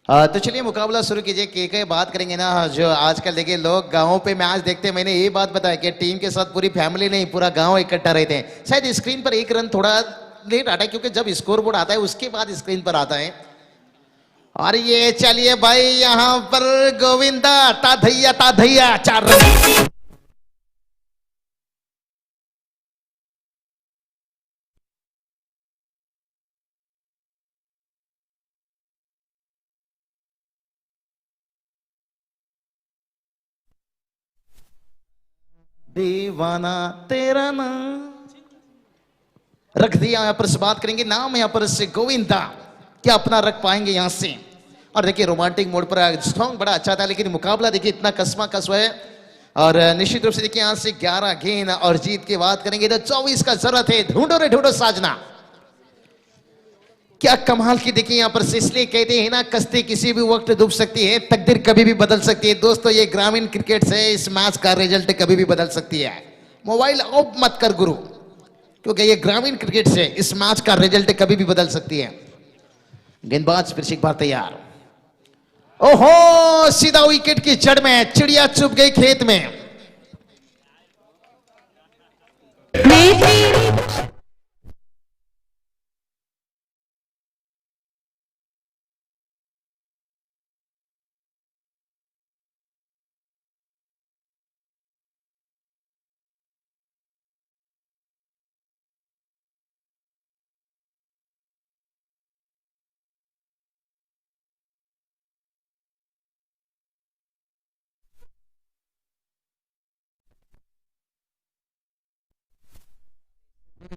तो चलिए मुकाबला शुरू कीजिए। के बात करेंगे ना, जो आजकल देखिए लोग गांवों पे मैच देखते हैं। मैंने ये बात बताया कि टीम के साथ पूरी फैमिली नहीं, पूरा गांव इकट्ठा रहते हैं। शायद स्क्रीन पर एक रन थोड़ा लेट आता है, क्योंकि जब स्कोर बोर्ड आता है उसके बाद स्क्रीन पर आता है। और ये चलिए भाई, यहाँ पर गोविंदा ताधैया 4 रन। दीवाना तेरा नाम रख दिया। यहाँ पर से बात करेंगे, नाम यहाँ पर से गोविंदा, क्या अपना रख पाएंगे यहाँ से? और देखिए रोमांटिक मोड पर सॉन्ग बड़ा अच्छा था, लेकिन मुकाबला देखिए इतना कसमा कसवा है। और निश्चित रूप से देखिए यहाँ से 11 गेंद और जीत की बात करेंगे तो 24 का जरूरत है। ढूंढो रे ढूंढो साजना, क्या कमाल की देखिए यहाँ पर। इसलिए कहते हैं ना, कश्ती किसी भी वक्त डूब सकती है, तकदीर कभी भी बदल सकती है। दोस्तों ये ग्रामीण क्रिकेट से इस मैच का रिजल्ट कभी भी बदल सकती है। मोबाइल ऑफ मत कर गुरु, क्योंकि ये ग्रामीण क्रिकेट से इस मैच का रिजल्ट कभी भी बदल सकती है। गेंदबाज फिर से एक बार तैयार। ओहो, सीधा विकेट की जड़ में चिड़िया चुप गई खेत में।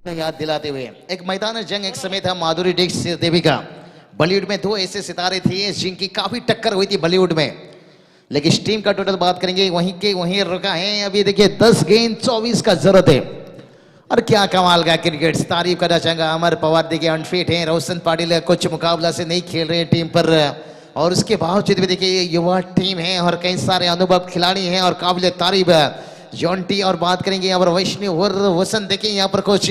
याद दिलाते हुए, एक मैदान जंग एक समय था माधुरी दीक्षित देवी का। बॉलीवुड में 2 ऐसे सितारे थे जिनकी काफी टक्कर हुई थी बॉलीवुड में, लेकिन इस टीम का टोटल बात करेंगे वहीं के वहीं रुका है। अभी देखिए 10 गेंद 24 का जरूरत है। और क्या कमाल का क्रिकेट, तारीफ करना चाहूंगा। अमर पवार देखिए अनफिट है, रोशन पाटिल कुछ मुकाबला से नहीं खेल रहे टीम पर, और उसके बावजूद भी देखिए युवा टीम है और कई सारे अनुभव खिलाड़ी हैं और काबिल तारीफ जॉन्टी। और बात करेंगे यहाँ पर वैष्णव और वसंत, देखिए यहाँ पर कुछ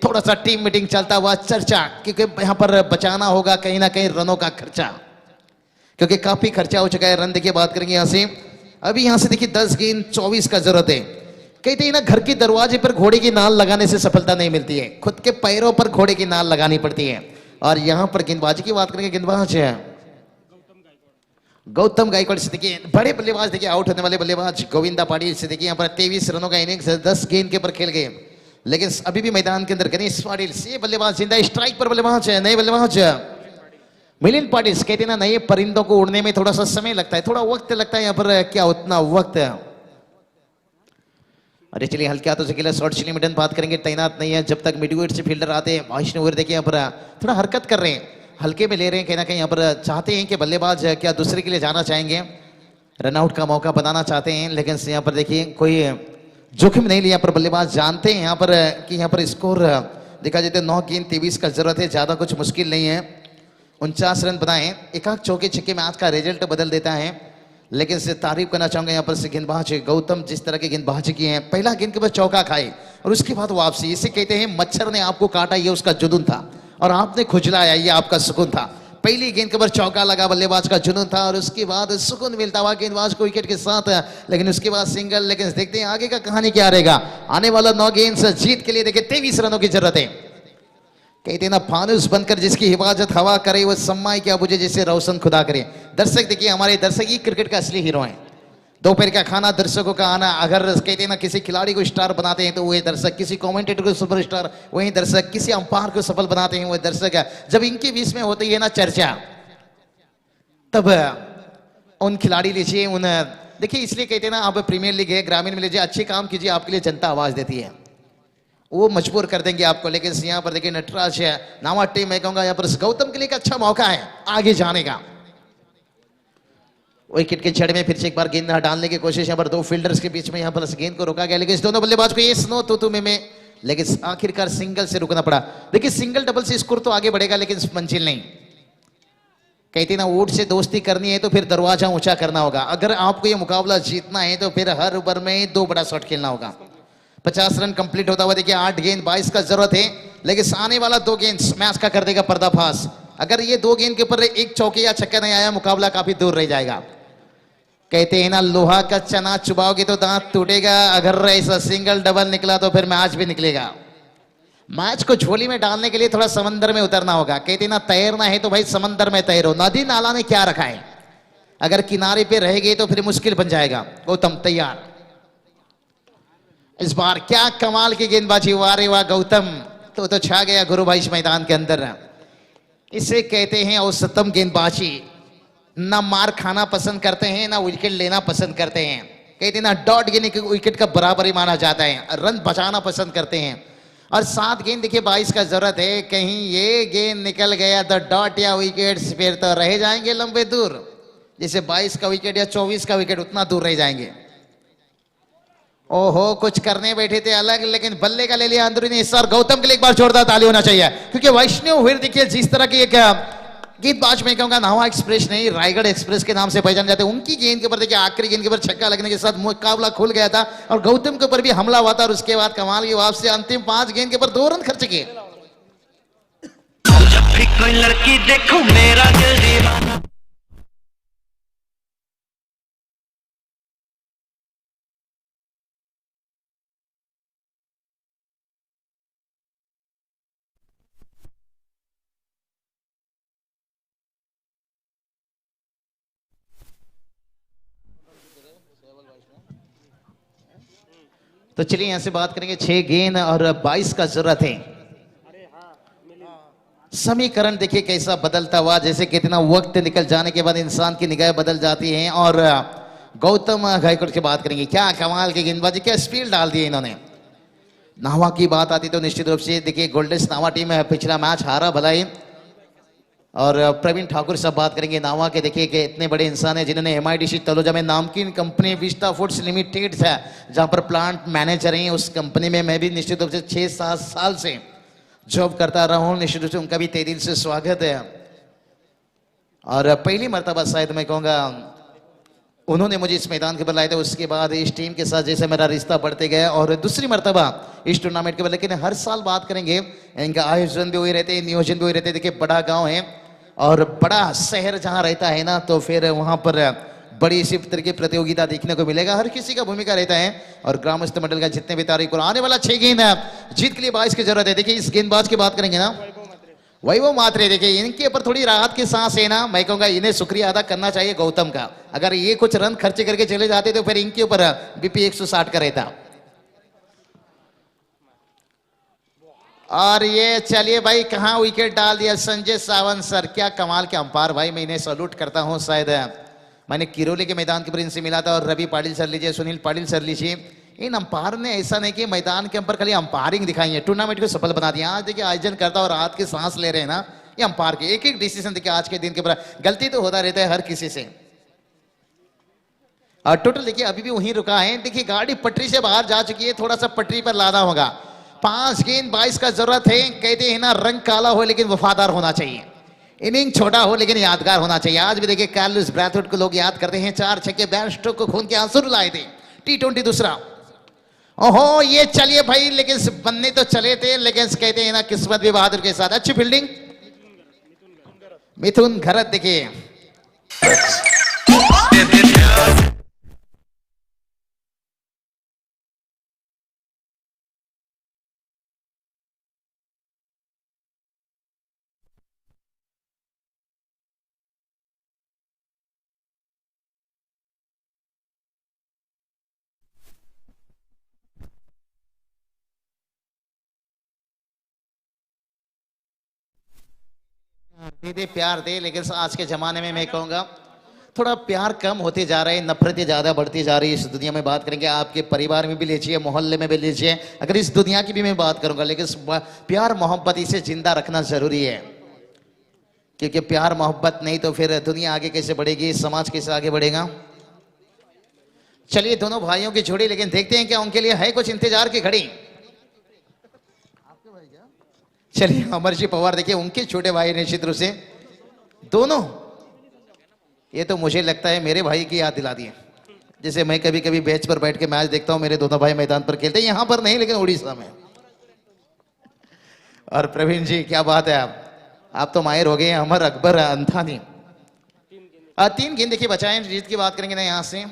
थोड़ा सा टीम मीटिंग चलता हुआ चर्चा, क्योंकि यहाँ पर बचाना होगा कहीं ना कहीं रनों का खर्चा, क्योंकि काफी खर्चा हो चुका है। रन देखिए बात करेंगे यहाँ से, अभी यहाँ से देखिए 10 गेंद 24 का जरूरत है। कहते हैं ना, घर के दरवाजे पर घोड़े की नाल लगाने से सफलता नहीं मिलती है, खुद के पैरों पर घोड़े की नाल लगानी पड़ती है। और यहाँ पर गेंदबाजी की बात करेंगे, गेंदबाज है गौतम गायकवाड़ से देखिए बड़े बल्लेबाज, देखिए आउट होने वाले बल्लेबाज गोविंदा पाटिल से देखिए यहाँ पर 23 रनों का इनिंग्स 10 गेंद के ऊपर खेल गए, लेकिन अभी भी मैदान के अंदर गणेश पाटिल से बल्लेबाज जिंदा। स्ट्राइक पर बल्लेबाज है नए बल्लेबाज मिलिंद पाटिल। कहते हैं ना, नए परिंदों को उड़ने में थोड़ा सा समय लगता है, थोड़ा वक्त लगता है, यहाँ पर क्या उतना वक्त है। अरे चलिए हल्के हाथों से खेला, शॉर्ट चिली बात करेंगे, तैनात नहीं है जब तक मिडविकेट से फील्डर आते हैं। वैष्णव देखिए यहाँ पर थोड़ा हरकत कर रहे हैं, हल्के में ले रहे हैं, कहीं ना कहीं यहाँ पर चाहते हैं कि बल्लेबाज क्या दूसरे के लिए जाना चाहेंगे, रनआउट का मौका बनाना चाहते हैं, लेकिन यहाँ पर देखिए कोई जोखिम नहीं लिया। पर बल्लेबाज जानते हैं यहाँ पर कि यहाँ पर स्कोर देखा जाए तो 9 गेंद 23 का जरूरत है, ज्यादा कुछ मुश्किल नहीं है। 49 रन बनाए, एक चौके छक्के में आज का रिजल्ट बदल देता है। लेकिन से तारीफ करना चाहूंगा यहाँ पर से गेंदबाज गौतम, जिस तरह के गेंदबाजी किए हैं। पहला गेंद के बाद चौका खाए और उसके बाद वापसी, इसे कहते हैं मच्छर ने आपको काटा ये उसका जुनून था, और आपने खुजलाया ये आपका सुकून था। पहली गेंद के बाद चौका लगा, बल्लेबाज का जुनून था, और उसके बाद सुकून मिलता हुआ गेंदबाज को विकेट के साथ, लेकिन उसके बाद सिंगल। लेकिन देखते हैं आगे का कहानी क्या रहेगा। आने वाला 9 गेंद से जीत के लिए देखिए 23 रनों की जरूरत है। कहते हैं ना, फानुस बनकर जिसकी हिफाजत हवा करे वो सम्माई क्या बुझे जिसे रोशन खुदा करे। दर्शक देखिए, हमारे दर्शक ही क्रिकेट का असली हीरो हैं। दोपहर का खाना, दर्शकों का आना, अगर कहते हैं ना किसी खिलाड़ी को स्टार बनाते हैं तो वही दर्शक, किसी कमेंटेटर को सुपरस्टार वही दर्शक, किसी अंपायर को सफल बनाते हैं वही दर्शक। जब इनके बीच में होती है ना चर्चा, तब उन खिलाड़ी लीजिए, उन देखिए इसलिए कहते हैं ना, आप प्रीमियर लीग है, ग्रामीण में लीजिए, अच्छे काम कीजिए, आपके लिए जनता आवाज देती है, वो मजबूर कर देंगे आपको। लेकिन यहाँ पर देखिए नटराज है, नावा टीम, मैं कहूंगा यहाँ पर गौतम के लिए एक अच्छा मौका है आगे जाने का। विकेट के जड़ में फिर से एक बार गेंद डालने की कोशिश, यहाँ पर दो फील्डर्स के बीच में यहाँ पर गेंद को रोका गया, लेकिन इस दोनों बल्लेबाज को ये स्नो तो में, लेकिन आखिरकार सिंगल से रुकना पड़ा। देखिए सिंगल डबल से स्कोर तो आगे बढ़ेगा, लेकिन मंजिल नहीं। कहते ना ऊंट से दोस्ती करनी है तो फिर दरवाजा ऊंचा करना होगा। अगर आपको ये मुकाबला जीतना है तो फिर हर ओवर में 2 बड़ा शॉट खेलना होगा। 50 रन कंप्लीट होता हुआ देखिए 8 गेंद 22 का जरूरत है, लेकिन आने वाला 2 गेंद मैच का कर देगा पर्दाफाश। अगर ये 2 गेंद के ऊपर एक चौके या छक्का नहीं आया, मुकाबला काफी दूर रह जाएगा। कहते हैं ना, लोहा का चना चुबाओगे तो दांत टूटेगा, अगर ऐसा सिंगल डबल निकला तो फिर मैच भी निकलेगा। मैच को झोली में डालने के लिए थोड़ा समंदर में उतरना होगा। कहते हैं ना, तैरना है तो भाई समंदर में तैरो, नदी नाला ने क्या रखा है, अगर किनारे पे रह गए तो फिर मुश्किल बन जाएगा। गौतम तैयार, इस बार क्या कमाल की गेंदबाजी, वाह रे वाह गौतम, तो छा गया गुरु भाई इस मैदान के अंदर। इसे कहते हैं औसतम गेंदबाजी। ना मार खाना पसंद करते हैं, ना विकेट लेना पसंद करते हैं। कहते हैं ना, डॉट गेंद विकेट का बराबर ही माना जाता है, रन बचाना पसंद करते हैं। और 7 गेंद देखिए 22 का जरूरत है, कहीं ये गेंद निकल गया तो डॉट या विकेट फिर तो रह जाएंगे लंबे दूर। जैसे 22 का विकेट या 24 का विकेट, उतना दूर रह जाएंगे। ओहो, कुछ करने बैठे थे अलग, लेकिन बल्ले का ले लिया अंदरूनी हिस्सा। और गौतम के लिए एक बार जोरदार ताली होना चाहिए, क्योंकि वैष्णव फिर देखिए जिस तरह की एक गेंदबाज में कहूंगा, नावा एक्सप्रेस नहीं रायगढ़ एक्सप्रेस के नाम से पहचान जाते हैं, उनकी गेंद के ऊपर देखिए आखिरी गेंद के ऊपर छक्का लगने के साथ मुकाबला खुल गया था और गौतम के ऊपर भी हमला हुआ था। और उसके बाद कमाल की वापसी, अंतिम 5 गेंद के ऊपर 2 रन खर्च किए। जब भी कोई लड़की देखो मेरा दिल दीवाना। तो चलिए यहां से बात करेंगे, 6 गेंद और 22 का जरूरत है। समीकरण देखिए कैसा बदलता हुआ, जैसे कितना वक्त निकल जाने के बाद इंसान की निगाह बदल जाती हैं। और गौतम गायकवाड़ की बात करेंगे, क्या कमाल की गेंदबाजी, क्या स्पीड डाल दी इन्होंने। नावा की बात आती तो निश्चित रूप से देखिए गोल्डन नावा टीम है, पिछला मैच हारा भला ही। और प्रवीण ठाकुर साहब बात करेंगे नावा के, देखिए कि इतने बड़े इंसान हैं जिन्होंने MIDC तलोजा में नामकीन कंपनी विस्टा फूड्स लिमिटेड है, जहां पर प्लांट मैनेजर हैं। उस कंपनी में मैं भी निश्चित रूप से 6-7 साल से जॉब करता रहा हूं, निश्चित रूप से उनका भी तहे दिल से स्वागत है। और पहली मर्तबा शायद मैं कहूँगा उन्होंने मुझे इस मैदान के ऊपर लाया था, उसके बाद इस टीम के साथ जैसे मेरा रिश्ता बढ़ते गया और दूसरी मर्तबा इस टूर्नामेंट के ऊपर। लेकिन हर साल बात करेंगे, इनका आयोजन भी हुए रहते हैं, नियोजन भी हुए रहते हैं। देखिए बड़ा गांव है और बड़ा शहर जहां रहता है ना, तो फिर वहां पर बड़ी इसी तरह की प्रतियोगिता देखने को मिलेगा, हर किसी का भूमिका रहता है। और ग्रामस्थ मंडल का जितने भी तारीख को आने वाला 6 गेंद जीत के लिए 22 की जरूरत है। देखिए इस गेंदबाज की बात करेंगे ना, वैभव मात्रे, देखिए इनके ऊपर थोड़ी राहत की सांस है ना, मैं कहूंगा इन्हें शुक्रिया अदा करना चाहिए गौतम का। अगर ये कुछ रन खर्च करके चले जाते तो फिर इनके ऊपर BP 160 का रहता। और ये चलिए भाई, कहां विकेट डाल दिया संजय सावंत सर, क्या कमाल के अंपायर भाई, मैं इन्हें सैल्यूट करता हूं। शायद मैंने किरोली के मैदान के ऊपर इनसे मिला था, और रवि पाटिल सर लीजिए, सुनील पाटिल सर लीजिए, इन अंपायर ने ऐसा नहीं कि मैदान के ऊपर खाली अंपायरिंग दिखाई है, टूर्नामेंट को सफल बना दिया। आज देखिए आयोजन करता और रात की सांस ले रहे हैं ना ये अंपायर के, एक एक डिसीजन देखिए आज के दिन के ऊपर, गलती तो होता रहता है हर किसी से। और टोटल देखिए अभी भी वहीं रुका है, देखिए गाड़ी पटरी से बाहर जा चुकी है, थोड़ा सा पटरी पर लाना होगा। 5 गेंद 22 का जरूरत है। कहते हैं ना, रंग काला हो लेकिन वफादार होना चाहिए, इनिंग छोटा हो लेकिन यादगार होना चाहिए। आज भी देखिए कार्लोस ब्रैथवेट को लोग याद करते हैं, 4 छक्के, बेन स्टोक्स को खून के आंसू रुलाए थे। T20 दूसरा, ओहो ये चलिए भाई, लेकिन बनने तो चले थे, लेकिन कहते हैं ना किस्मत भी बहादुर के साथ। अच्छी फील्डिंग मिथुन घरत, देखिए दे दे प्यार दे, लेकिन आज के जमाने में मैं कहूंगा थोड़ा प्यार कम होते जा रहे हैं, नफरतें ज्यादा बढ़ती जा रही है इस दुनिया में। बात करेंगे आपके परिवार में भी लीजिए, मोहल्ले में भी लीजिए, अगर इस दुनिया की भी मैं बात करूंगा, लेकिन प्यार मोहब्बत इसे जिंदा रखना जरूरी है, क्योंकि प्यार मोहब्बत नहीं तो फिर दुनिया आगे कैसे बढ़ेगी, समाज कैसे आगे बढ़ेगा। चलिए दोनों भाइयों की जोड़ी, लेकिन देखते हैं क्या उनके लिए है कुछ इंतजार की घड़ी। चलिए अमरजी पवार, देखिए उनके छोटे भाई निश्चित रूप से दोनों, ये तो मुझे लगता है मेरे भाई की याद दिला दी है। जैसे मैं कभी कभी बेंच पर बैठ के मैच देखता हूं, मेरे दोनों भाई मैदान पर खेलते हैं, यहां पर नहीं लेकिन उड़ीसा में। और प्रवीण जी क्या बात है, आप तो माहिर हो गए हैं। अमर अकबर अंथानी 3 गेंद देखिए बचाए। जीत की बात करेंगे ना, यहाँ से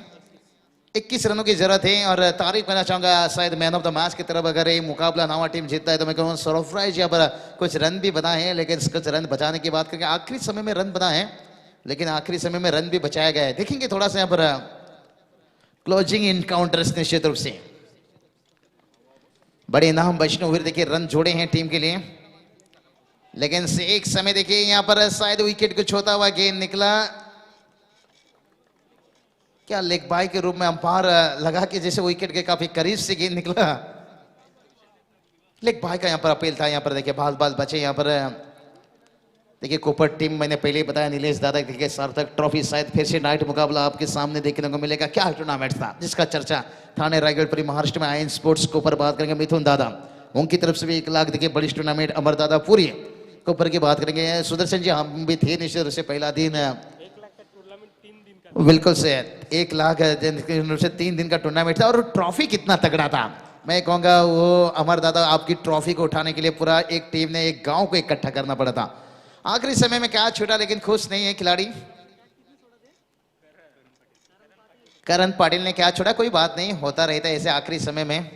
21 रनों की जरूरत है। और तारीफ करना चाहूंगा शायद मैन ऑफ द मैच की तरफ, अगर ये मुकाबला नवा टीम जीतता है तो मैं कहूँगा सरप्राइज, यहाँ पर कुछ रन भी बनाए हैं, लेकिन कुछ रन बचाने की बात करेंगे, आखिरी समय में रन बनाए हैं, लेकिन आखिरी समय में रन भी बचाया गया है। देखेंगे थोड़ा सा यहाँ पर क्लोजिंग इनकाउंटर्स निश्चित रूप से बड़े नाम वैष्णव वीर देखिए रन जोड़े हैं टीम के लिए, लेकिन से एक समय देखिए यहाँ पर शायद विकेट को छूता हुआ गेंद निकला, क्या लेग बाय के रूप में अंपायर लगा के जैसे विकेट के काफी करीब से गेंद निकला, लेग बाय का यहाँ पर अपील था। यहाँ पर देखिए बाल बचे। यहाँ पर देखिए कोपर टीम, मैंने पहले ही बताया नीलेश दादा, देखिए सार्थक ट्रॉफी शायद फिर से नाइट मुकाबला आपके सामने देखने को मिलेगा। क्या टूर्नामेंट था जिसका चर्चा ठाणे रायगढ़ पर महाराष्ट्र में आयन स्पोर्ट्स कोपर बात करेंगे मिथुन दादा, उनकी तरफ से भी 1 लाख देखिए बड़ी टूर्नामेंट। अमर दादा पूरी कोपर की बात करेंगे, सुदर्शन जी हम भी थे निश्चित रूप से पहला दिन, बिल्कुल से 1 लाख से 3 दिन का टूर्नामेंट था। और ट्रॉफी कितना तगड़ा था, मैं कहूंगा वो अमर दादा आपकी ट्रॉफी को उठाने के लिए पूरा एक टीम ने, एक गांव को इकट्ठा करना पड़ा था। आखिरी समय में क्या छूटा, लेकिन खुश नहीं है खिलाड़ी करण पाटिल ने। क्या छोड़ा, कोई बात नहीं, होता रहता है ऐसे आखिरी समय में।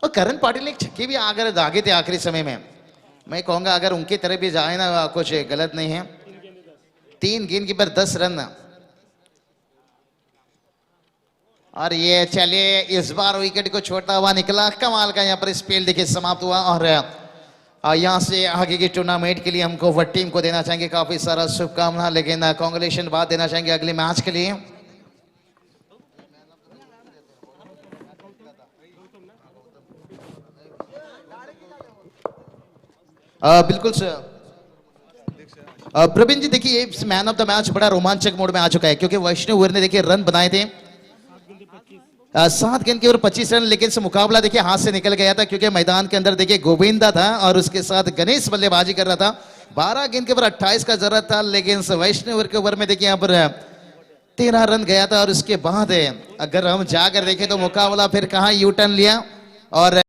और करण पाटिल ने एक छक्के भी अगर दागे थे आखिरी समय में, मैं कहूंगा अगर उनकी तरफ भी जाए ना कुछ गलत नहीं है। 3 गेंद के पर 10 रन। और ये चलिए इस बार विकेट को छोड़ता हुआ निकला, कमाल का यहाँ पर स्पेल देखिए समाप्त हुआ। और यहाँ से आगे की टूर्नामेंट के लिए हमको वो टीम को देना चाहेंगे काफी सारा शुभकामना, लेकिन कांग्रेचुलेशन बात देना चाहेंगे अगले मैच के लिए। बिल्कुल सर प्रवीण जी, देखिए मैन ऑफ द मैच बड़ा रोमांचक मोड में आ चुका है, क्योंकि वैष्णव वीर ने देखिए रन बनाए थे 7 गेंद के ऊपर 25 रन, लेकिन से मुकाबला देखिए हाथ से निकल गया था, क्योंकि मैदान के अंदर देखिए गोविंदा था और उसके साथ गणेश बल्लेबाजी कर रहा था। 12 गेंद के ऊपर 28 का जरूरत था, लेकिन वैष्णव वीर के ओवर में देखिए यहाँ पर 13 रन गया था। और उसके बाद अगर हम जाकर देखें तो मुकाबला फिर कहाँ यू टर्न लिया और